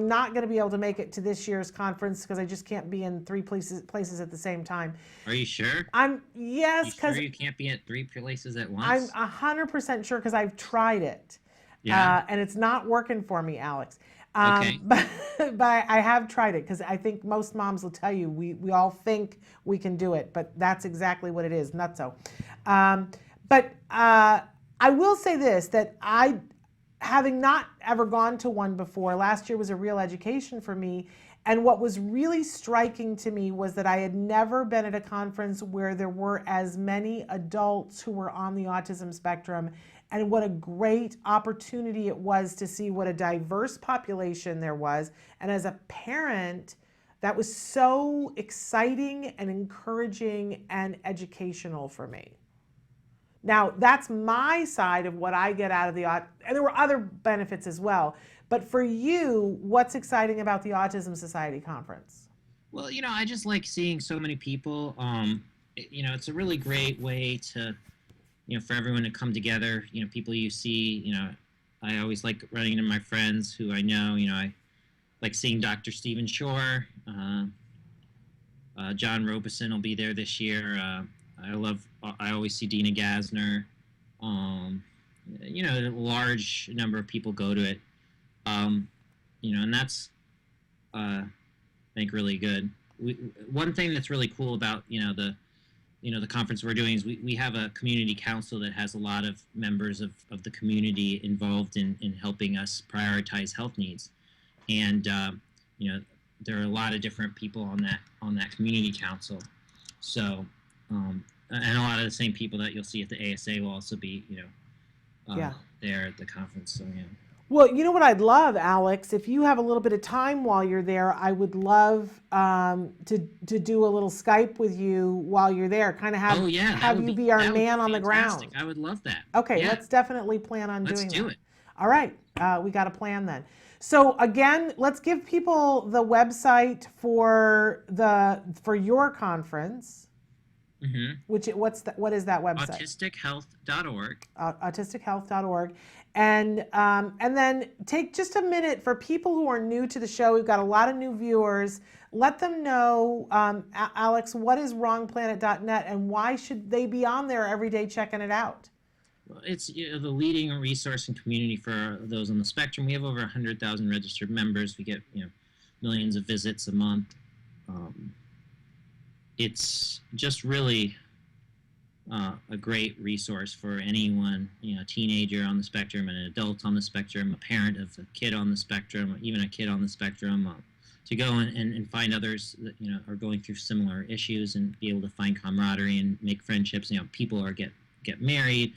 not going to be able to make it to this year's conference because I just can't be in 3 places at the same time. Are you sure? Yes, because you can't be at 3 places at once. I'm 100% sure because I've tried it. Yeah. And it's not working for me, Alex. Okay. But I have tried it because I think most moms will tell you we all think we can do it, but that's exactly what it is, nutso. But I will say this, that having not ever gone to one before, last year was a real education for me. And what was really striking to me was that I had never been at a conference where there were as many adults who were on the autism spectrum, and what a great opportunity it was to see what a diverse population there was. And as a parent, that was so exciting and encouraging and educational for me. Now, that's my side of what I get out of and there were other benefits as well. But for you, what's exciting about the Autism Society Conference? Well, I just like seeing so many people. It's a really great way to, for everyone to come together. People you see, I always like running into my friends who I know. I like seeing Dr. Stephen Shore. John Robeson will be there this year. I always see Dina Gasner. A large number of people go to it. And that's, I think, really good. One thing that's really cool about, the conference we're doing is we have a community council that has a lot of members of the community involved in helping us prioritize health needs. And, there are a lot of different people on that community council. So, and a lot of the same people that you'll see at the ASA will also be, there at the conference. So yeah. Well, you know what I'd love, Alex, if you have a little bit of time while you're there, I would love to do a little Skype with you while you're there. Kind of have you be our man on the ground. I would love that. Okay, yeah. let's definitely plan on doing that. Let's do it. All right, we got a plan then. So again, let's give people the website for your conference. Mm-hmm. What is that website? Autistic-health.org. Autistic-health.org. And then take just a minute for people who are new to the show. We've got a lot of new viewers. Let them know, Alex, what is wrongplanet.net and why should they be on there every day checking it out? Well, it's the leading resource and community for those on the spectrum. We have over 100,000 registered members. We get millions of visits a month. It's just really a great resource for anyone, a teenager on the spectrum, an adult on the spectrum, a parent of a kid on the spectrum, even a kid on the spectrum, to go and find others that are going through similar issues and be able to find camaraderie and make friendships. People get married.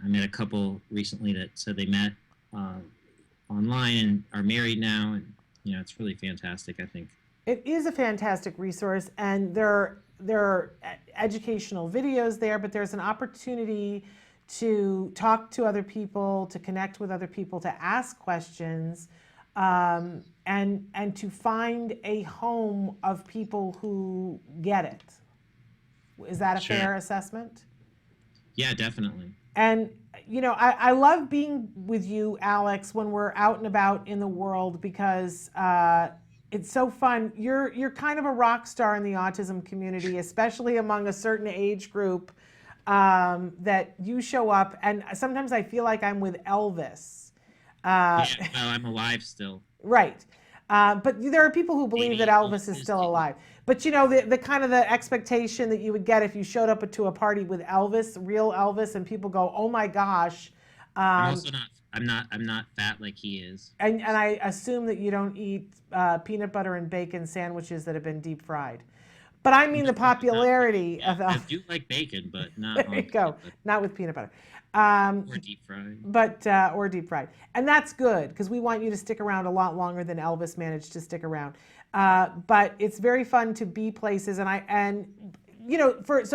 I met a couple recently that said they met online and are married now, and it's really fantastic, I think. It is a fantastic resource, and there are educational videos there, but there's an opportunity to talk to other people, to connect with other people, to ask questions, and to find a home of people who get it. Is that a fair assessment? Yeah, definitely. And, I love being with you, Alex, when we're out and about in the world because it's so fun. You're kind of a rock star in the autism community, especially among a certain age group that you show up. And sometimes I feel like I'm with Elvis. I'm alive still. Right. But there are people who believe that Elvis is still alive. But the kind of the expectation that you would get if you showed up to a party with Elvis, real Elvis, and people go, "Oh my gosh." I'm also not. I'm not fat like he is. And I assume that you don't eat peanut butter and bacon sandwiches that have been deep fried. But I mean the popularity of I do like bacon, but not. There you go. Not with peanut butter. Or deep fried. But or deep fried, and that's good because we want you to stick around a lot longer than Elvis managed to stick around. But it's very fun to be places, so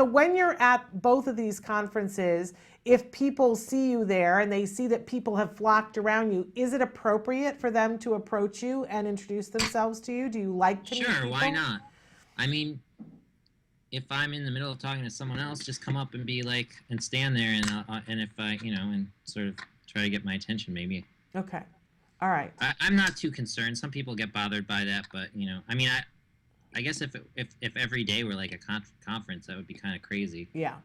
when you're at both of these conferences, if people see you there and they see that people have flocked around you, is it appropriate for them to approach you and introduce themselves to you? Do you like to meet people? Sure, why not? I mean, if I'm in the middle of talking to someone else, just come up and be like, and stand there, and if I, and sort of try to get my attention, maybe. Okay, all right. I'm not too concerned. Some people get bothered by that, but I mean, I guess if every day were like a conference, that would be kind of crazy. Yeah,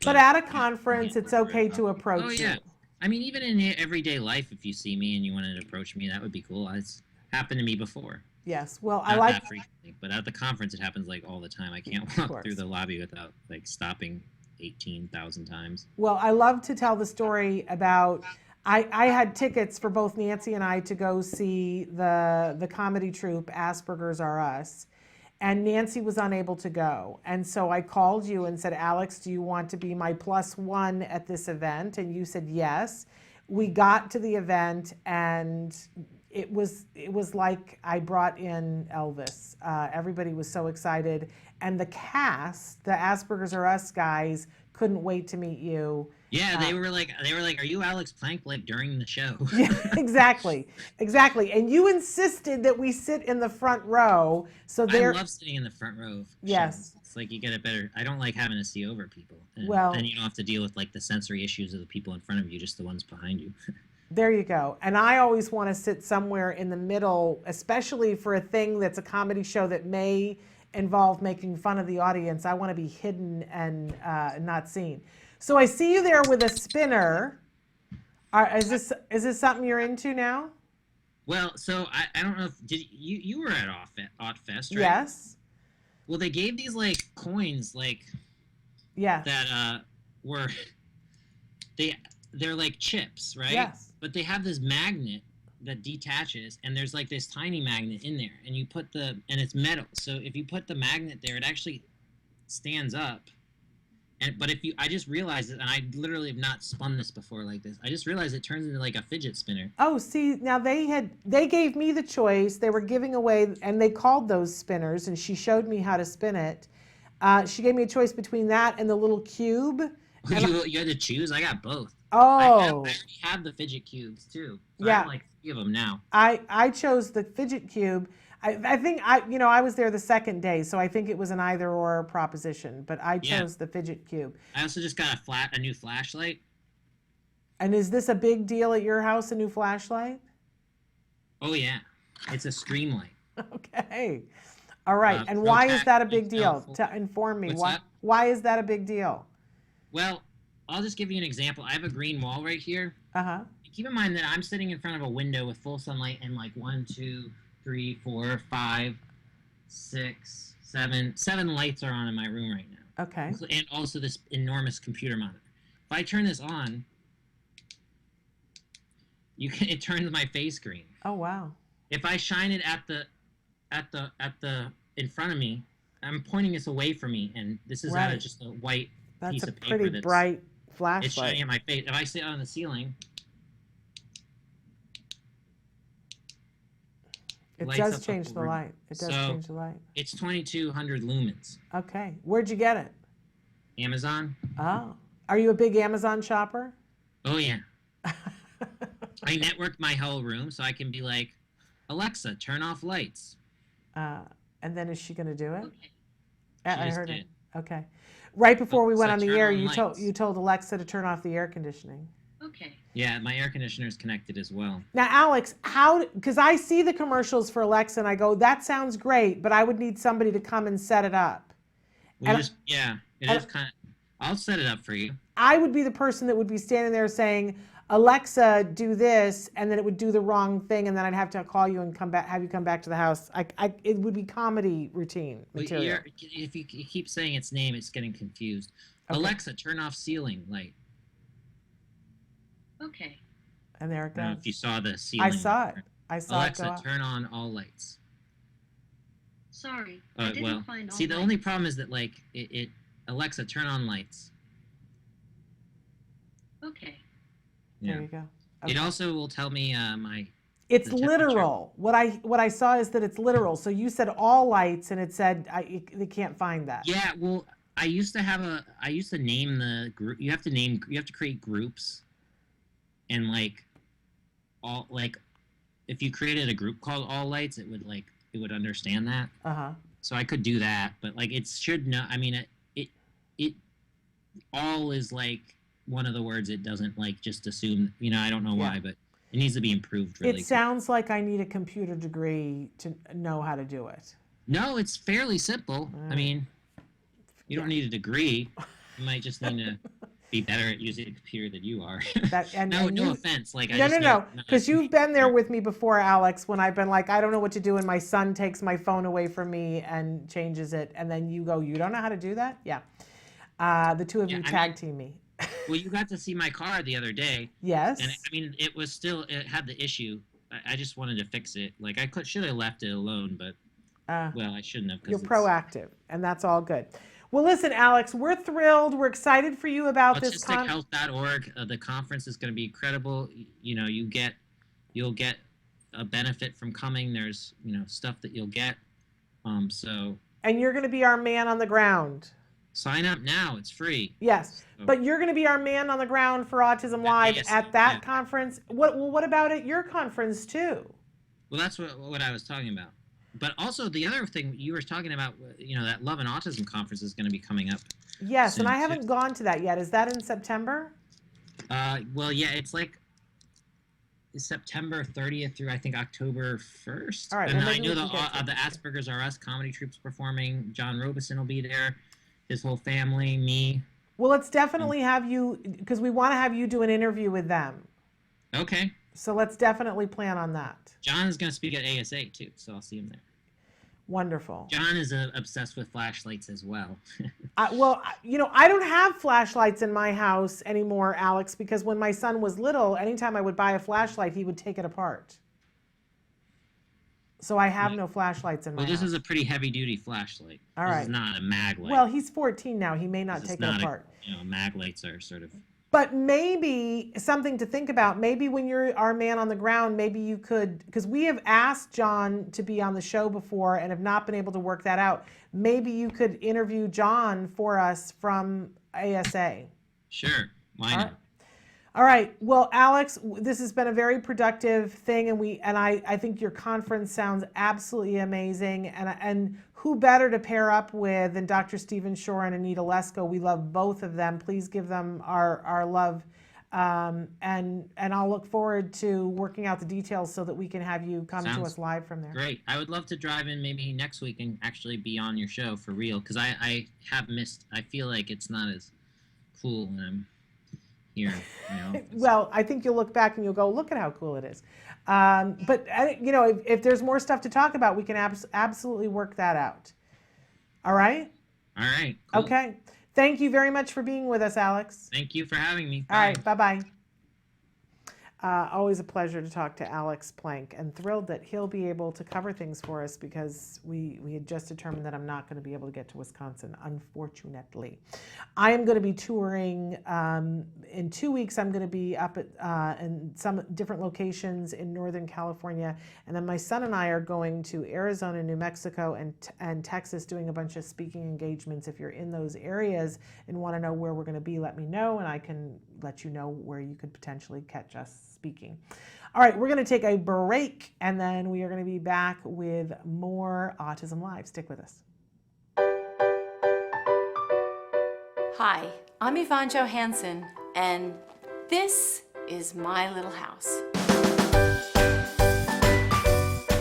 but at a conference, it's okay to approach you. I mean, even in everyday life, if you see me and you wanted to approach me, that would be cool. It's happened to me before. Yes, well, Not I like that frequently, but at the conference, it happens like all the time. I can't walk through the lobby without like stopping 18,000 times. Well, I love to tell the story about. I had tickets for both Nancy and I to go see the comedy troupe Asperger's Are Us, and Nancy was unable to go. And so I called you and said, Alex, do you want to be my +1 at this event? And you said yes. We got to the event, and it was like I brought in Elvis. Everybody was so excited, and the cast, the Asperger's Are Us guys, couldn't wait to meet you. Yeah, they were like, "Are you Alex Plank?" Like during the show. Yeah, exactly. And you insisted that we sit in the front row. So I love sitting in the front row. Of yes, shows. It's like you get it better. I don't like having to see over people. And well, then you don't have to deal with like the sensory issues of the people in front of you, just the ones behind you. There you go. And I always want to sit somewhere in the middle, especially for a thing that's a comedy show that may involve making fun of the audience. I want to be hidden and not seen. So I see you there with a spinner. Is this something you're into now? Well, so I don't know if you were at Autfest, right? Yes. Well, they gave these like coins that were they're like chips, right? Yes. But they have this magnet that detaches, and there's like this tiny magnet in there, and you put and it's metal. So if you put the magnet there, it actually stands up. But I just realized it, and I literally have not spun this before like this. I just realized it turns into like a fidget spinner. Oh, see, now they gave me the choice. They were giving away, and they called those spinners, and she showed me how to spin it. She gave me a choice between that and the little cube. You had to choose? I got both. Oh. I already have the fidget cubes too. So I have like 3 of them now. I chose the fidget cube. I think I was there the second day, so I think it was an either or proposition, but I chose the fidget cube. I also just got a new flashlight. And is this a big deal at your house, a new flashlight? Oh yeah, it's a stream light. Okay. All right. And why is that a big deal? To inform me. Why is that a big deal? Well, I'll just give you an example. I have a green wall right here. Uh-huh. Keep in mind that I'm sitting in front of a window with full sunlight and like 1, 2, 3, 4, 5, 6, 7 lights are on in my room right now. Okay. And also this enormous computer monitor. If I turn this on, it turns my face green. Oh wow. If I shine it in front of me, I'm pointing this away from me, and this is out of just a white piece of paper. That's a pretty bright flashlight. It's shining at my face. If I sit on the ceiling, it does change the light. It does change the light. It's 2200 lumens. Okay. Where'd you get it? Amazon. Oh. Are you a big Amazon shopper? Oh yeah. I networked my whole room so I can be like, Alexa, turn off lights. And then is she going to do it? Okay. I heard it. Okay. Right before we went on the air, you told Alexa to turn off the air conditioning. Okay. Yeah, my air conditioner is connected as well. Now, Alex, because I see the commercials for Alexa and I go, that sounds great, but I would need somebody to come and set it up. It is kind of. I'll set it up for you. I would be the person that would be standing there saying, Alexa, do this, and then it would do the wrong thing, and then I'd have to call you and have you come back to the house. It would be comedy routine material. If you keep saying its name, it's getting confused. Okay. Alexa, turn off ceiling light. Okay. And there it goes. I don't know if you saw the ceiling. I saw it. Alexa, turn on all lights. Sorry, I didn't find all see, the only problem is that Alexa, turn on lights. Okay. There you go. Okay. It also will tell me It's literal. What I saw is that it's literal. So you said all lights, and it said they can't find that. Yeah. Well, I used to name the group. You have to create groups, and if you created a group called All Lights, it would understand that. So I could do that, but it should know. I mean, it all is one of the words it doesn't just assume. I don't know why, but it needs to be improved really. It sounds like I need a computer degree to know how to do it. No, it's fairly simple. I mean, you don't need a degree. You might just need to be better at using a computer than you are. No offense. No. Because you've been there with me before, Alex, when I've been like, I don't know what to do, and my son takes my phone away from me and changes it, and then you go, you don't know how to do that? Yeah. The two of you tag team me. Well, you got to see my car the other day. Yes. And it had the issue. I just wanted to fix it. I should have left it alone, but I shouldn't have. You're proactive, and that's all good. Well, listen, Alex, we're thrilled. We're excited for you about this. AutisticHealth.org. The conference is going to be incredible. You'll get a benefit from coming. There's stuff that you'll get. And you're going to be our man on the ground. Sign up now. It's free. Yes, but you're going to be our man on the ground for Autism Live at that conference. What about at your conference too? Well, that's what I was talking about. But also the other thing you were talking about, that Love and Autism conference is going to be coming up. Yes, and I haven't gone to that yet. Is that in September? Well, yeah, it's September 30th through I think October 1st. All right. And I know the Asperger's R Us comedy troops performing. John Robeson will be there. His whole family, me. Well, let's definitely have you, because we want to have you do an interview with them. Okay. So let's definitely plan on that. John is going to speak at ASA too, so I'll see him there. Wonderful. John is obsessed with flashlights as well. I don't have flashlights in my house anymore, Alex, because when my son was little, anytime I would buy a flashlight, he would take it apart. So I have no flashlights in my Well, this house. is a pretty heavy-duty flashlight. All This right. is not a mag light. Well, he's 14 now. He may not This is take not it apart. mag lights are sort of. But maybe something to think about, maybe when you're our man on the ground, maybe you could, because we have asked John to be on the show before and have not been able to work that out. Maybe you could interview John for us from ASA. Sure, why not? All right. Well, Alex, this has been a very productive thing, and I think your conference sounds absolutely amazing. And who better to pair up with than Dr. Stephen Shore and Anita Lesko? We love both of them. Please give them our love, and I'll look forward to working out the details so that we can have you come to us live from there. Great. I would love to drive in maybe next week and actually be on your show for real, because I have missed. I feel like it's not as cool when I'm here, Well, I think you'll look back and you'll go, look at how cool it is. But if there's more stuff to talk about, we can absolutely work that out. All right? All right. Cool. Okay. Thank you very much for being with us, Alex. Thank you for having me. All right. Bye-bye. Always a pleasure to talk to Alex Plank, and thrilled that he'll be able to cover things for us, because we had just determined that I'm not going to be able to get to Wisconsin, unfortunately. I am going to be touring in 2 weeks. I'm going to be up at in some different locations in Northern California, and then my son and I are going to Arizona, New Mexico, and Texas, doing a bunch of speaking engagements. If you're in those areas and want to know where we're going to be, let me know, and I can let you know where you could potentially catch us speaking. All right, we're going to take a break, and then we are going to be back with more Autism Live. Stick with us. Hi, I'm Yvonne Johansson, and this is My Little House.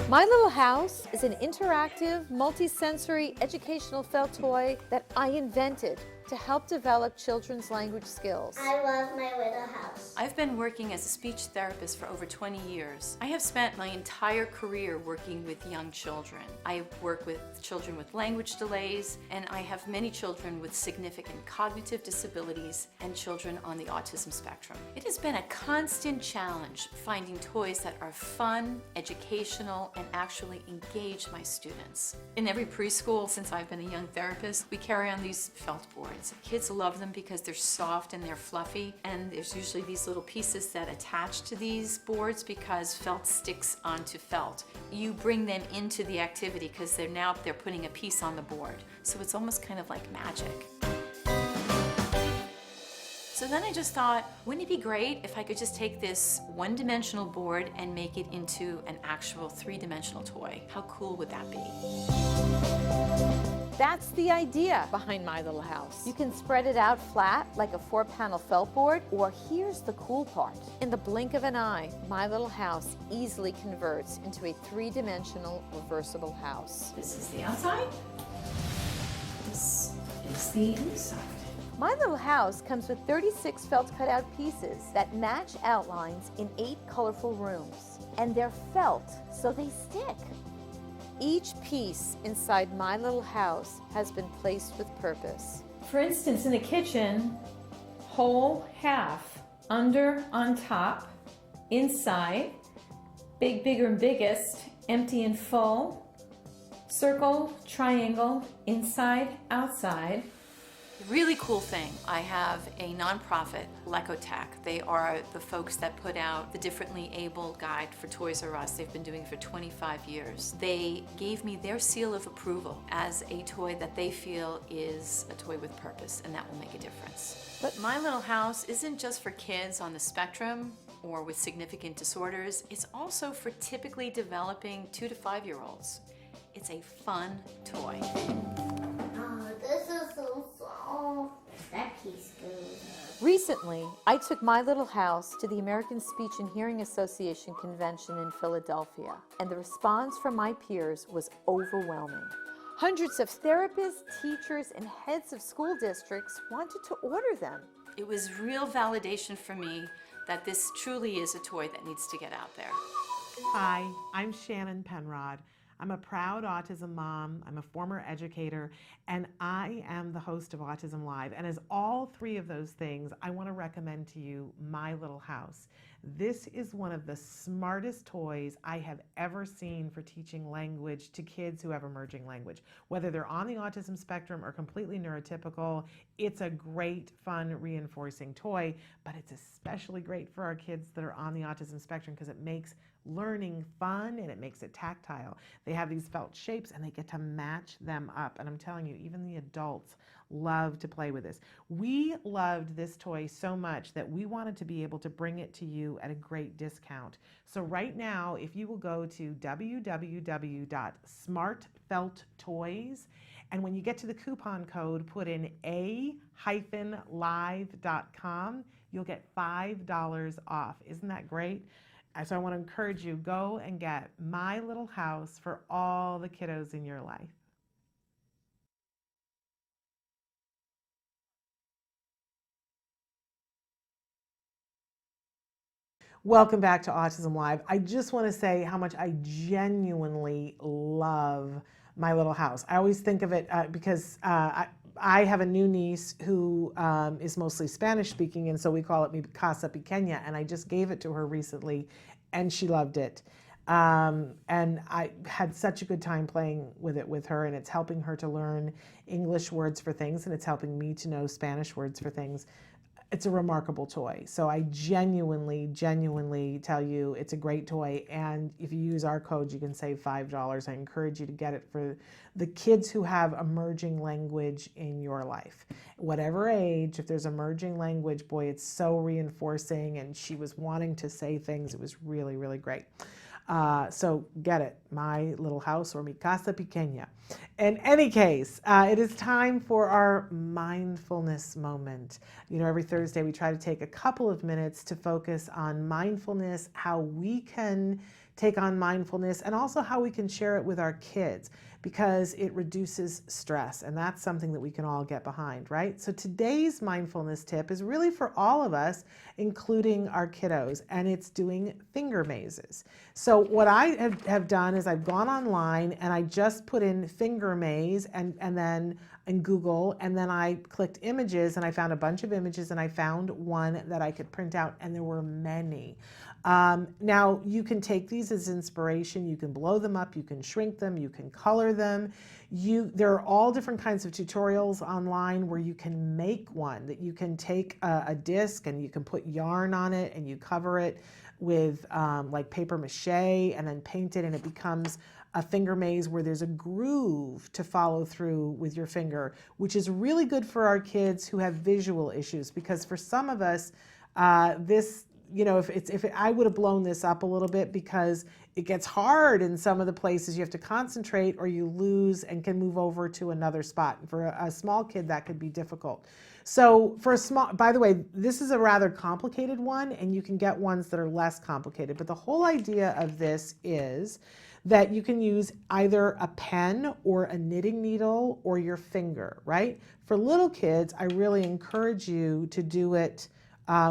My Little House is an interactive, multi-sensory educational felt toy that I invented to help develop children's language skills. I love My Little House. I've been working as a speech therapist for over 20 years. I have spent my entire career working with young children. I work with children with language delays, and I have many children with significant cognitive disabilities and children on the autism spectrum. It has been a constant challenge finding toys that are fun, educational, and actually engage my students. In every preschool, since I've been a young therapist, we carry on these felt boards. Kids love them because they're soft and they're fluffy, and there's usually these little pieces that attach to these boards because felt sticks onto felt. You bring them into the activity because they're putting a piece on the board. So it's almost kind of like magic. So then I just thought, wouldn't it be great if I could just take this one-dimensional board and make it into an actual three-dimensional toy? How cool would that be? That's the idea behind My Little House. You can spread it out flat like a 4-panel felt board, or here's the cool part. In the blink of an eye, My Little House easily converts into a 3-dimensional reversible house. This is the outside. This is the inside. My Little House comes with 36 felt cutout pieces that match outlines in 8 colorful rooms. And they're felt, so they stick. Each piece inside My Little House has been placed with purpose. For instance, in the kitchen, whole, half, under, on top, inside, big, bigger, and biggest, empty and full, circle, triangle, inside, outside. Really cool thing, I have a nonprofit, Lecotech. They are the folks that put out the Differently Able Guide for Toys R Us. They've been doing it for 25 years. They gave me their seal of approval as a toy that they feel is a toy with purpose, and that will make a difference. But My Little House isn't just for kids on the spectrum or with significant disorders. It's also for typically developing 2 to 5-year-olds. It's a fun toy. This is so soft. That piece goes. Recently, I took My Little House to the American Speech and Hearing Association convention in Philadelphia, and the response from my peers was overwhelming. Hundreds of therapists, teachers, and heads of school districts wanted to order them. It was real validation for me that this truly is a toy that needs to get out there. Hi, I'm Shannon Penrod. I'm a proud autism mom, I'm a former educator, and I am the host of Autism Live. And as all three of those things, I want to recommend to you My Little House. This is one of the smartest toys I have ever seen for teaching language to kids who have emerging language. Whether they're on the autism spectrum or completely neurotypical, it's a great, fun, reinforcing toy, but it's especially great for our kids that are on the autism spectrum because it makes learning fun and it makes it tactile. They have these felt shapes and they get to match them up. And I'm telling you, even the adults love to play with this. We loved this toy so much that we wanted to be able to bring it to you at a great discount. So right now, if you will go to www.smartfelttoys, and when you get to the coupon code, put in a-live.com, you'll get $5 off. Isn't that great? So I want to encourage you, go and get My Little House for all the kiddos in your life. Welcome back to Autism Live. I just want to say how much I genuinely love My Little House. I always think of it because I have a new niece who is mostly Spanish speaking, and so we call it Mi Casa Pequeña, and I just gave it to her recently, and she loved it. And I had such a good time playing with it with her, and it's helping her to learn English words for things, and it's helping me to know Spanish words for things. It's a remarkable toy. So I genuinely tell you it's a great toy. And if you use our code, you can save $5. I encourage you to get it for the kids who have emerging language in your life. Whatever age, if there's emerging language, boy, it's so reinforcing. And she was wanting to say things. It was really, really great. So get it, My Little House or Mi Casa Pequeña. In any case, it is time for our mindfulness moment. You know, every Thursday we try to take a couple of minutes to focus on mindfulness, how we can take on mindfulness, and also how we can share it with our kids, because it reduces stress, and that's something that we can all get behind, right? So today's mindfulness tip is really for all of us, including our kiddos, and it's doing finger mazes. So what I have done is I've gone online and I just put in finger maze and then in Google, and then I clicked images and I found a bunch of images and I found one that I could print out, and there were many. Now you can take these as inspiration, you can blow them up, you can shrink them, you can color them. There are all different kinds of tutorials online where you can make one, that you can take a disc and you can put yarn on it and you cover it with like paper mache and then paint it, and it becomes a finger maze where there's a groove to follow through with your finger, which is really good for our kids who have visual issues, because for some of us, this, you know, I would have blown this up a little bit because it gets hard in some of the places you have to concentrate, or you lose and can move over to another spot. For a small kid, that could be difficult. So for a small, by the way, this is a rather complicated one, and you can get ones that are less complicated. But the whole idea of this is that you can use either a pen or a knitting needle or your finger, right? For little kids, I really encourage you to do it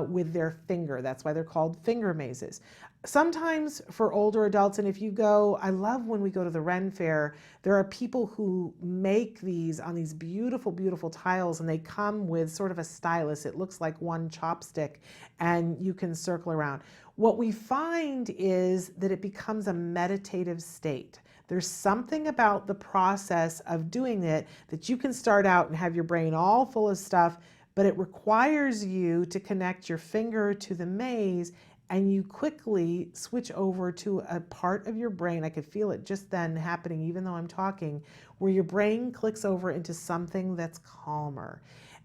with their finger. That's why they're called finger mazes. Sometimes for older adults, and if you go, I love when we go to the Ren Fair, there are people who make these on these beautiful, beautiful tiles, and they come with sort of a stylus. It looks like one chopstick, and you can circle around. What we find is that it becomes a meditative state. There's something about the process of doing it that you can start out and have your brain all full of stuff, but it requires you to connect your finger to the maze, and you quickly switch over to a part of your brain. I could feel it just then happening, even though I'm talking, where your brain clicks over into something that's calmer.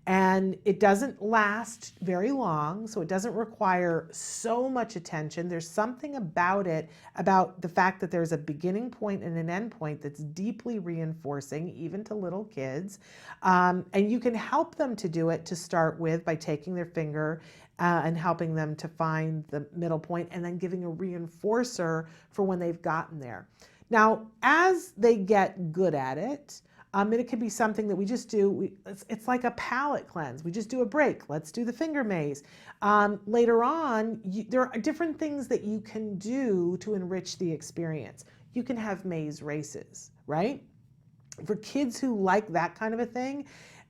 And it doesn't last very long, so it doesn't require so much attention. There's something about it, about the fact that there's a beginning point and an end point that's deeply reinforcing, even to little kids. And you can help them to do it to start with by taking their finger and helping them to find the middle point, and then giving a reinforcer for when they've gotten there. Now, as they get good at it, and it could be something that we just do. It's like a palate cleanse. We just do a break. Let's do the finger maze. Later on, there are different things that you can do to enrich the experience. you can have maze races, right? For kids who like that kind of a thing,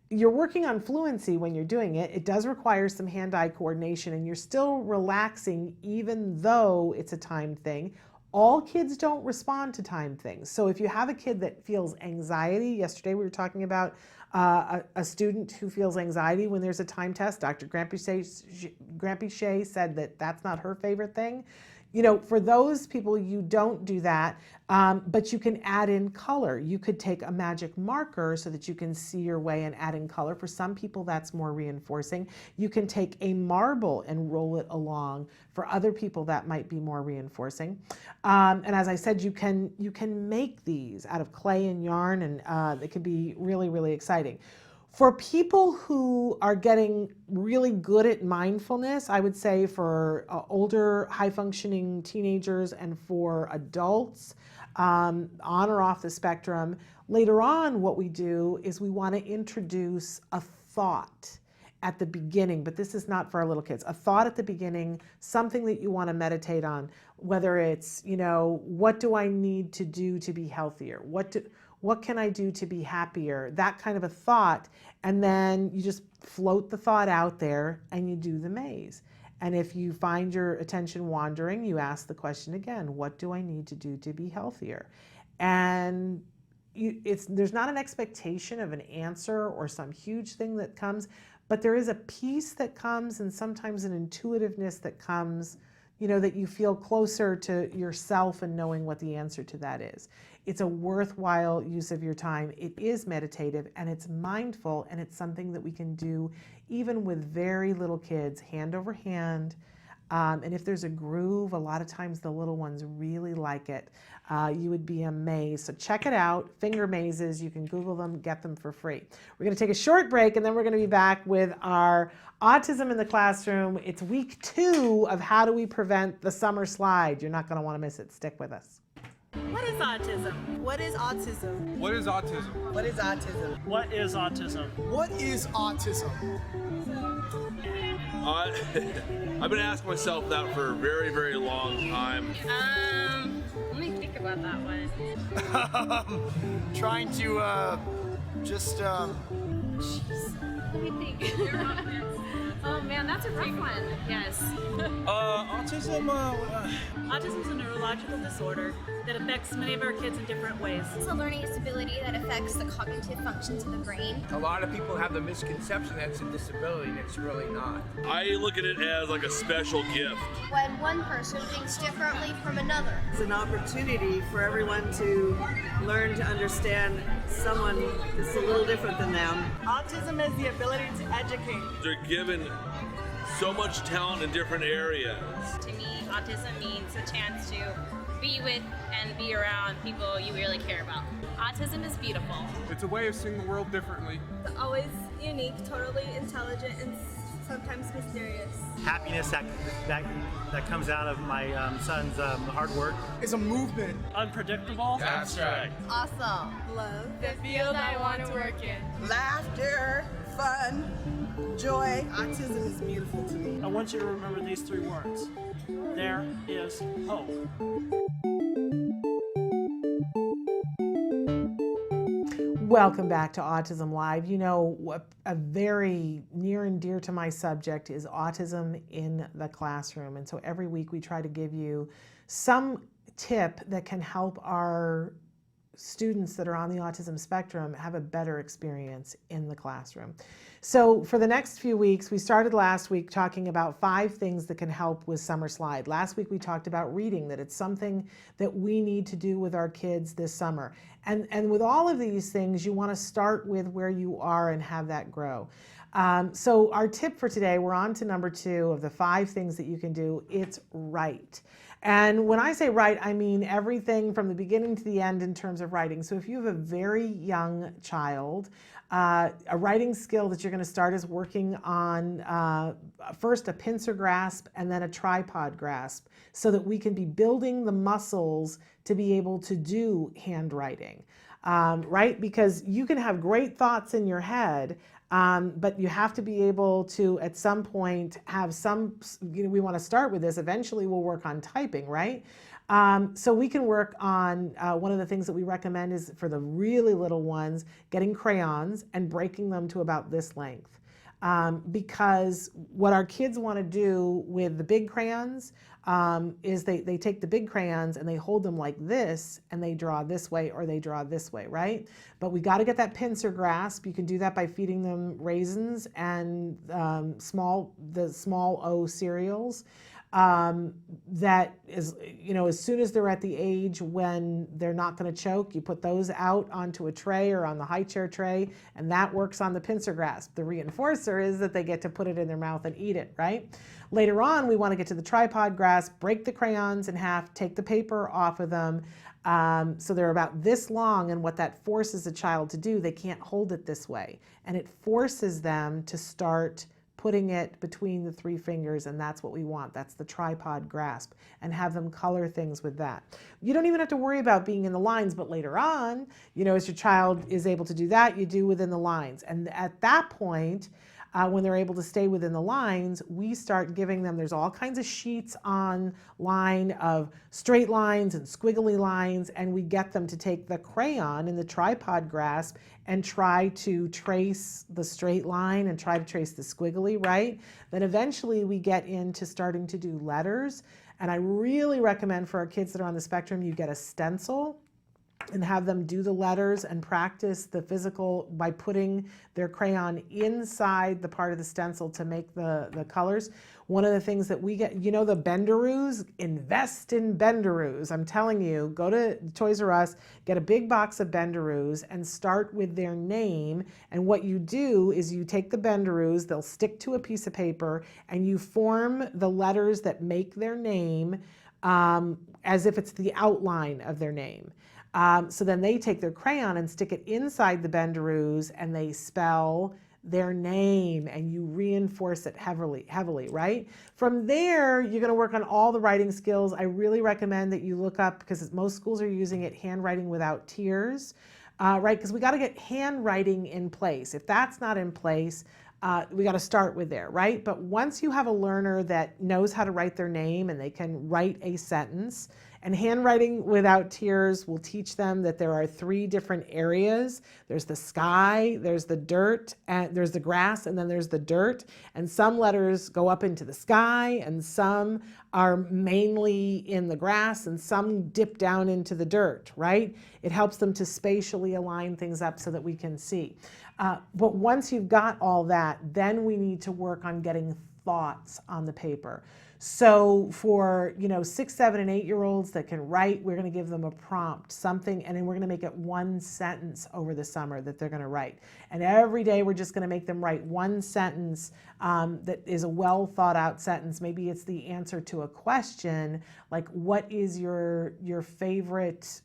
you're working on fluency when you're doing it. It does require some hand-eye coordination, and you're still relaxing even though it's a timed thing. All kids don't respond to timed things. So if you have a kid that feels anxiety, yesterday we were talking about a student who feels anxiety when there's a time test. Dr. Grampy-Shea said that that's not her favorite thing. You know, for those people, you don't do that, but you can add in color. You could take a magic marker so that you can see your way and add in color. For some people, that's more reinforcing. You can take a marble and roll it along. For other people, that might be more reinforcing. And as I said, you can make these out of clay and yarn, and it can be really, really exciting. For people who are getting really good at mindfulness, I would say for older, high-functioning teenagers and for adults on or off the spectrum, later on what we do is we want to introduce a thought at the beginning, but this is not for our little kids. A thought at the beginning, something that you want to meditate on, whether it's, you know, what do I need to do to be healthier? What can I do to be happier? That kind of a thought. And then you just float the thought out there and you do the maze. And if you find your attention wandering, you ask the question again, what do I need to do to be healthier? And there's not an expectation of an answer or some huge thing that comes, but there is a peace that comes and sometimes an intuitiveness that comes, you know, that you feel closer to yourself and knowing what the answer to that is. It's a worthwhile use of your time. It is meditative and it's mindful, and it's something that we can do even with very little kids, hand over hand. And if there's a groove, a lot of times the little ones really like it. You would be amazed. So check it out. Finger mazes. You can Google them, get them for free. We're going to take a short break, and then we're going to be back with our Autism in the Classroom. It's week 2 of How Do We Prevent the Summer Slide. You're not going to want to miss it. Stick with us. What is autism? What is autism? What is autism? What is autism? What is autism? What is autism? I've been asking myself that for a very, very long time. Let me think about that one. Trying to, Jeez. Let me think. Oh man, that's a rough one. Yes. Autism is a neurological disorder that affects many of our kids in different ways. It's a learning disability that affects the cognitive functions of the brain. A lot of people have the misconception that it's a disability, and it's really not. I look at it as like a special gift. When one person thinks differently from another. It's an opportunity for everyone to learn to understand someone that's a little different than them. Autism is the ability to educate. They're given so much talent in different areas. To me, autism means a chance to be with and be around people you really care about. Autism is beautiful. It's a way of seeing the world differently. It's always unique, totally intelligent, and sometimes mysterious. Happiness that comes out of my son's hard work. It's a movement. Unpredictable. That's right. Awesome. Love. The field I want to work in. Laughter, fun, joy. Autism is beautiful to me. I want you to remember these 3 words. There is hope. Welcome back to Autism Live. You know, a very near and dear to my subject is autism in the classroom. And so every week we try to give you some tip that can help our students that are on the autism spectrum have a better experience in the classroom. So for the next few weeks, we started last week talking about 5 things that can help with summer slide. Last week we talked about reading, that it's something that we need to do with our kids this summer. And with all of these things, you want to start with where you are and have that grow. So our tip for today, we're on to number 2 of the 5 things that you can do. It's write. And when I say write, I mean everything from the beginning to the end in terms of writing. So if you have a very young child, a writing skill that you're going to start is working on first a pincer grasp and then a tripod grasp, so that we can be building the muscles to be able to do handwriting, right? Because you can have great thoughts in your head, but you have to be able to, at some point, have some, we want to start with this. Eventually we'll work on typing, right? So we can work on, one of the things that we recommend is for the really little ones, getting crayons and breaking them to about this length. Because what our kids want to do with the big crayons is they take the big crayons and they hold them like this and they draw this way or they draw this way, right? But we got to get that pincer grasp. You can do that by feeding them raisins and the small O cereals. That is, as soon as they're at the age when they're not going to choke, you put those out onto a tray or on the high chair tray, and that works on the pincer grasp. The reinforcer is that they get to put it in their mouth and eat it, right? Later on, we want to get to the tripod grasp, break the crayons in half, take the paper off of them. So they're about this long, and what that forces a child to do, they can't hold it this way. And it forces them to start putting it between the 3 fingers, and that's what we want. That's the tripod grasp, and have them color things with that. You don't even have to worry about being in the lines, but later on, as your child is able to do that, you do within the lines. And at that point, when they're able to stay within the lines, we start giving them, there's all kinds of sheets online of straight lines and squiggly lines, and we get them to take the crayon in the tripod grasp and try to trace the straight line and try to trace the squiggly, right? Then eventually we get into starting to do letters. And I really recommend for our kids that are on the spectrum, you get a stencil and have them do the letters and practice the physical by putting their crayon inside the part of the stencil to make the colors. One of the things that we get, the Benderoos, invest in Benderoos. I'm telling you, go to Toys R Us, get a big box of Benderoos and start with their name. And what you do is you take the Benderoos, they'll stick to a piece of paper, and you form the letters that make their name as if it's the outline of their name. So then they take their crayon and stick it inside the Benderoos and they spell their name, and you reinforce it heavily, right? From there, you're going to work on all the writing skills. I really recommend that you look up, because most schools are using it, handwriting without tears, right? Because we got to get handwriting in place. If that's not in place, we got to start with there, right? But once you have a learner that knows how to write their name and they can write a sentence, and handwriting without tears will teach them that there are 3 different areas. There's the sky, there's the dirt, and there's the grass, and then there's the dirt. And some letters go up into the sky, and some are mainly in the grass, and some dip down into the dirt, right? It helps them to spatially align things up so that we can see. But once you've got all that, then we need to work on getting thoughts on the paper. So for 6, 7, and 8-year-olds that can write, we're going to give them a prompt, something, and then we're going to make it 1 sentence over the summer that they're going to write. And every day we're just going to make them write 1 sentence that is a well thought out sentence. Maybe it's the answer to a question, like what is your favorite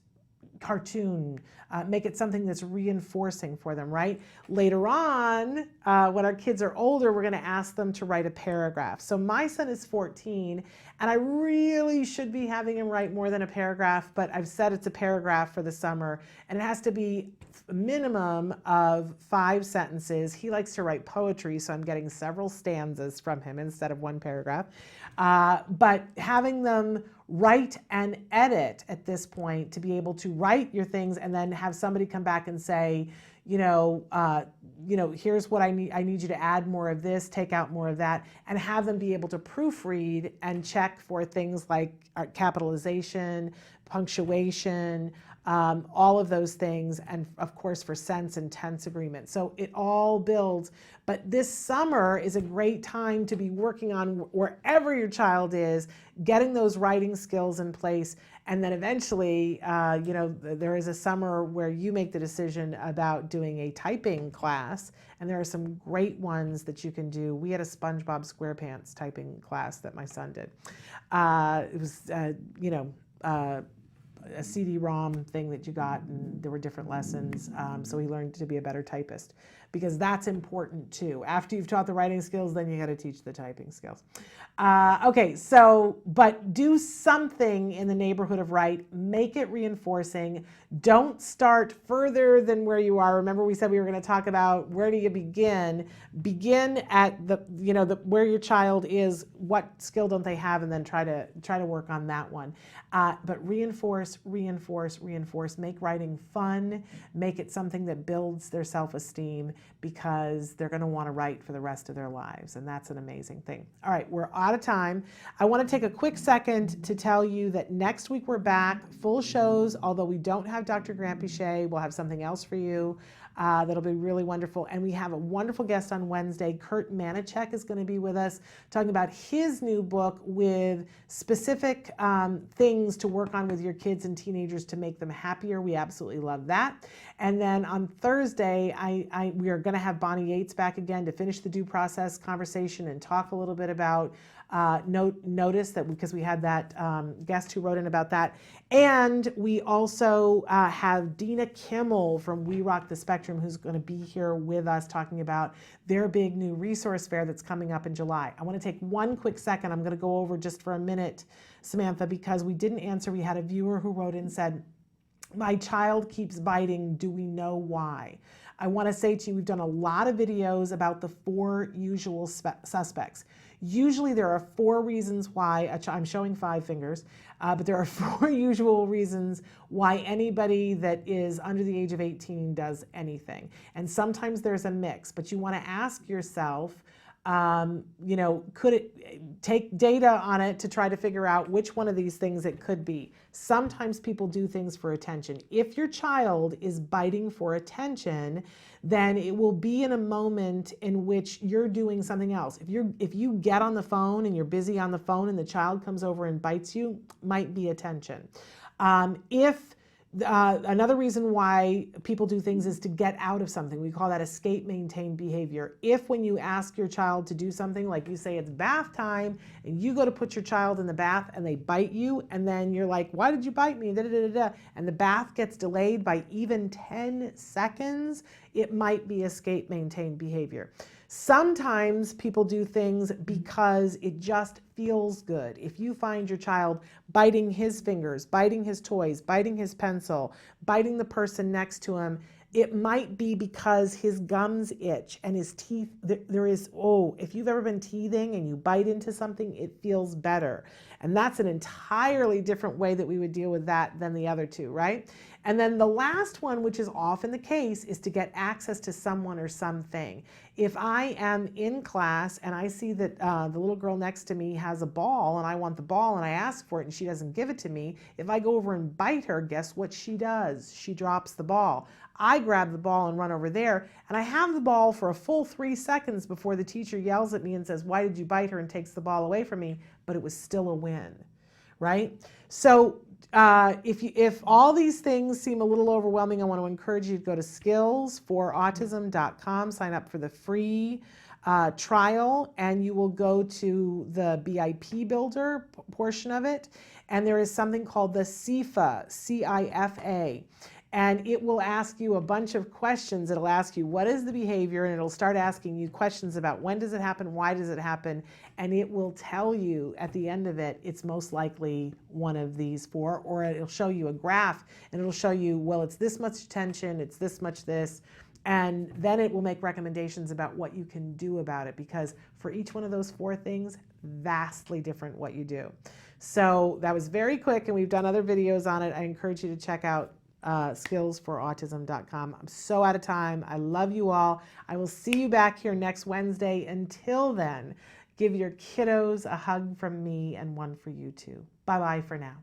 cartoon? Make it something that's reinforcing for them, right? Later on, when our kids are older, we're going to ask them to write a paragraph. So my son is 14, and I really should be having him write more than a paragraph, but I've said it's a paragraph for the summer, and it has to be a minimum of 5 sentences. He likes to write poetry, so I'm getting several stanzas from him instead of 1 paragraph. But having them write and edit at this point to be able to write your things and then have somebody come back and say, here's what I need you to add more of this, take out more of that, and have them be able to proofread and check for things like capitalization, punctuation, all of those things, and of course for sense and tense agreement. So it all builds. But this summer is a great time to be working on, wherever your child is, getting those writing skills in place. And then eventually, there is a summer where you make the decision about doing a typing class. And there are some great ones that you can do. We had a SpongeBob SquarePants typing class that my son did. It was, a CD-ROM thing that you got, and there were different lessons, so he learned to be a better typist. because that's important too. After you've taught the writing skills, then you got to teach the typing skills. Okay, so, but do something in the neighborhood of right, make it reinforcing. Don't start further than where you are. Remember we said we were going to talk about where do you begin? Begin at the, where your child is, what skill don't they have, and then try to work on that one. But reinforce, reinforce, reinforce. Make writing fun. Make it something that builds their self-esteem, because they're going to want to write for the rest of their lives, and that's an amazing thing. All right, we're out of time. I want to take a quick second to tell you that next week we're back, full shows, although we don't have Dr. Grant Pichet. We'll have something else for you. That'll be really wonderful. And we have a wonderful guest on Wednesday. Kurt Manichek is going to be with us talking about his new book with specific things to work on with your kids and teenagers to make them happier. We absolutely love that. And then on Thursday, we are going to have Bonnie Yates back again to finish the due process conversation and talk a little bit about notice, that because we had that guest who wrote in about that. And we also have Dina Kimmel from We Rock the Spectrum, who's going to be here with us talking about their big new resource fair that's coming up in July. I want to take one quick second. I'm going to go over just for a minute, Samantha, because we didn't answer. We had a viewer who wrote in and said, my child keeps biting. Do we know why? I want to say to you, we've done a lot of videos about the 4 usual suspects. Usually there are 4 reasons why, I'm showing 5 fingers, but there are 4 usual reasons why anybody that is under the age of 18 does anything. And sometimes there's a mix, but you want to ask yourself, could it take data on it to try to figure out which one of these things it could be? Sometimes people do things for attention. If your child is biting for attention, then it will be in a moment in which you're doing something else. If you get on the phone and you're busy on the phone and the child comes over and bites you, might be attention. Another reason why people do things is to get out of something. We call that escape maintain behavior. If when you ask your child to do something, like you say it's bath time, and you go to put your child in the bath and they bite you, and then you're like, why did you bite me? Da, da, da, da, and the bath gets delayed by even 10 seconds, it might be escape maintain behavior. Sometimes people do things because it just feels good. If you find your child biting his fingers, biting his toys, biting his pencil, biting the person next to him, it might be because his gums itch and his teeth, if you've ever been teething and you bite into something, it feels better. And that's an entirely different way that we would deal with that than the other 2, right? And then the last one, which is often the case, is to get access to someone or something. If I am in class and I see that the little girl next to me has a ball and I want the ball and I ask for it and she doesn't give it to me, if I go over and bite her, guess what she does? She drops the ball. I grab the ball and run over there, and I have the ball for a full 3 seconds before the teacher yells at me and says, why did you bite her, and takes the ball away from me, but it was still a win, right? So if all these things seem a little overwhelming, I want to encourage you to go to skillsforautism.com, sign up for the free trial, and you will go to the BIP builder portion of it, and there is something called the CIFA, C-I-F-A. And it will ask you a bunch of questions. It'll ask you, what is the behavior? And it'll start asking you questions about when does it happen? Why does it happen? And it will tell you at the end of it, it's most likely one of these 4, or it'll show you a graph and it'll show you, well, it's this much attention, it's this much this. And then it will make recommendations about what you can do about it, because for each one of those 4 things, vastly different what you do. So that was very quick, and we've done other videos on it. I encourage you to check out skillsforautism.com. I'm so out of time. I love you all. I will see you back here next Wednesday. Until then, give your kiddos a hug from me and one for you too. Bye-bye for now.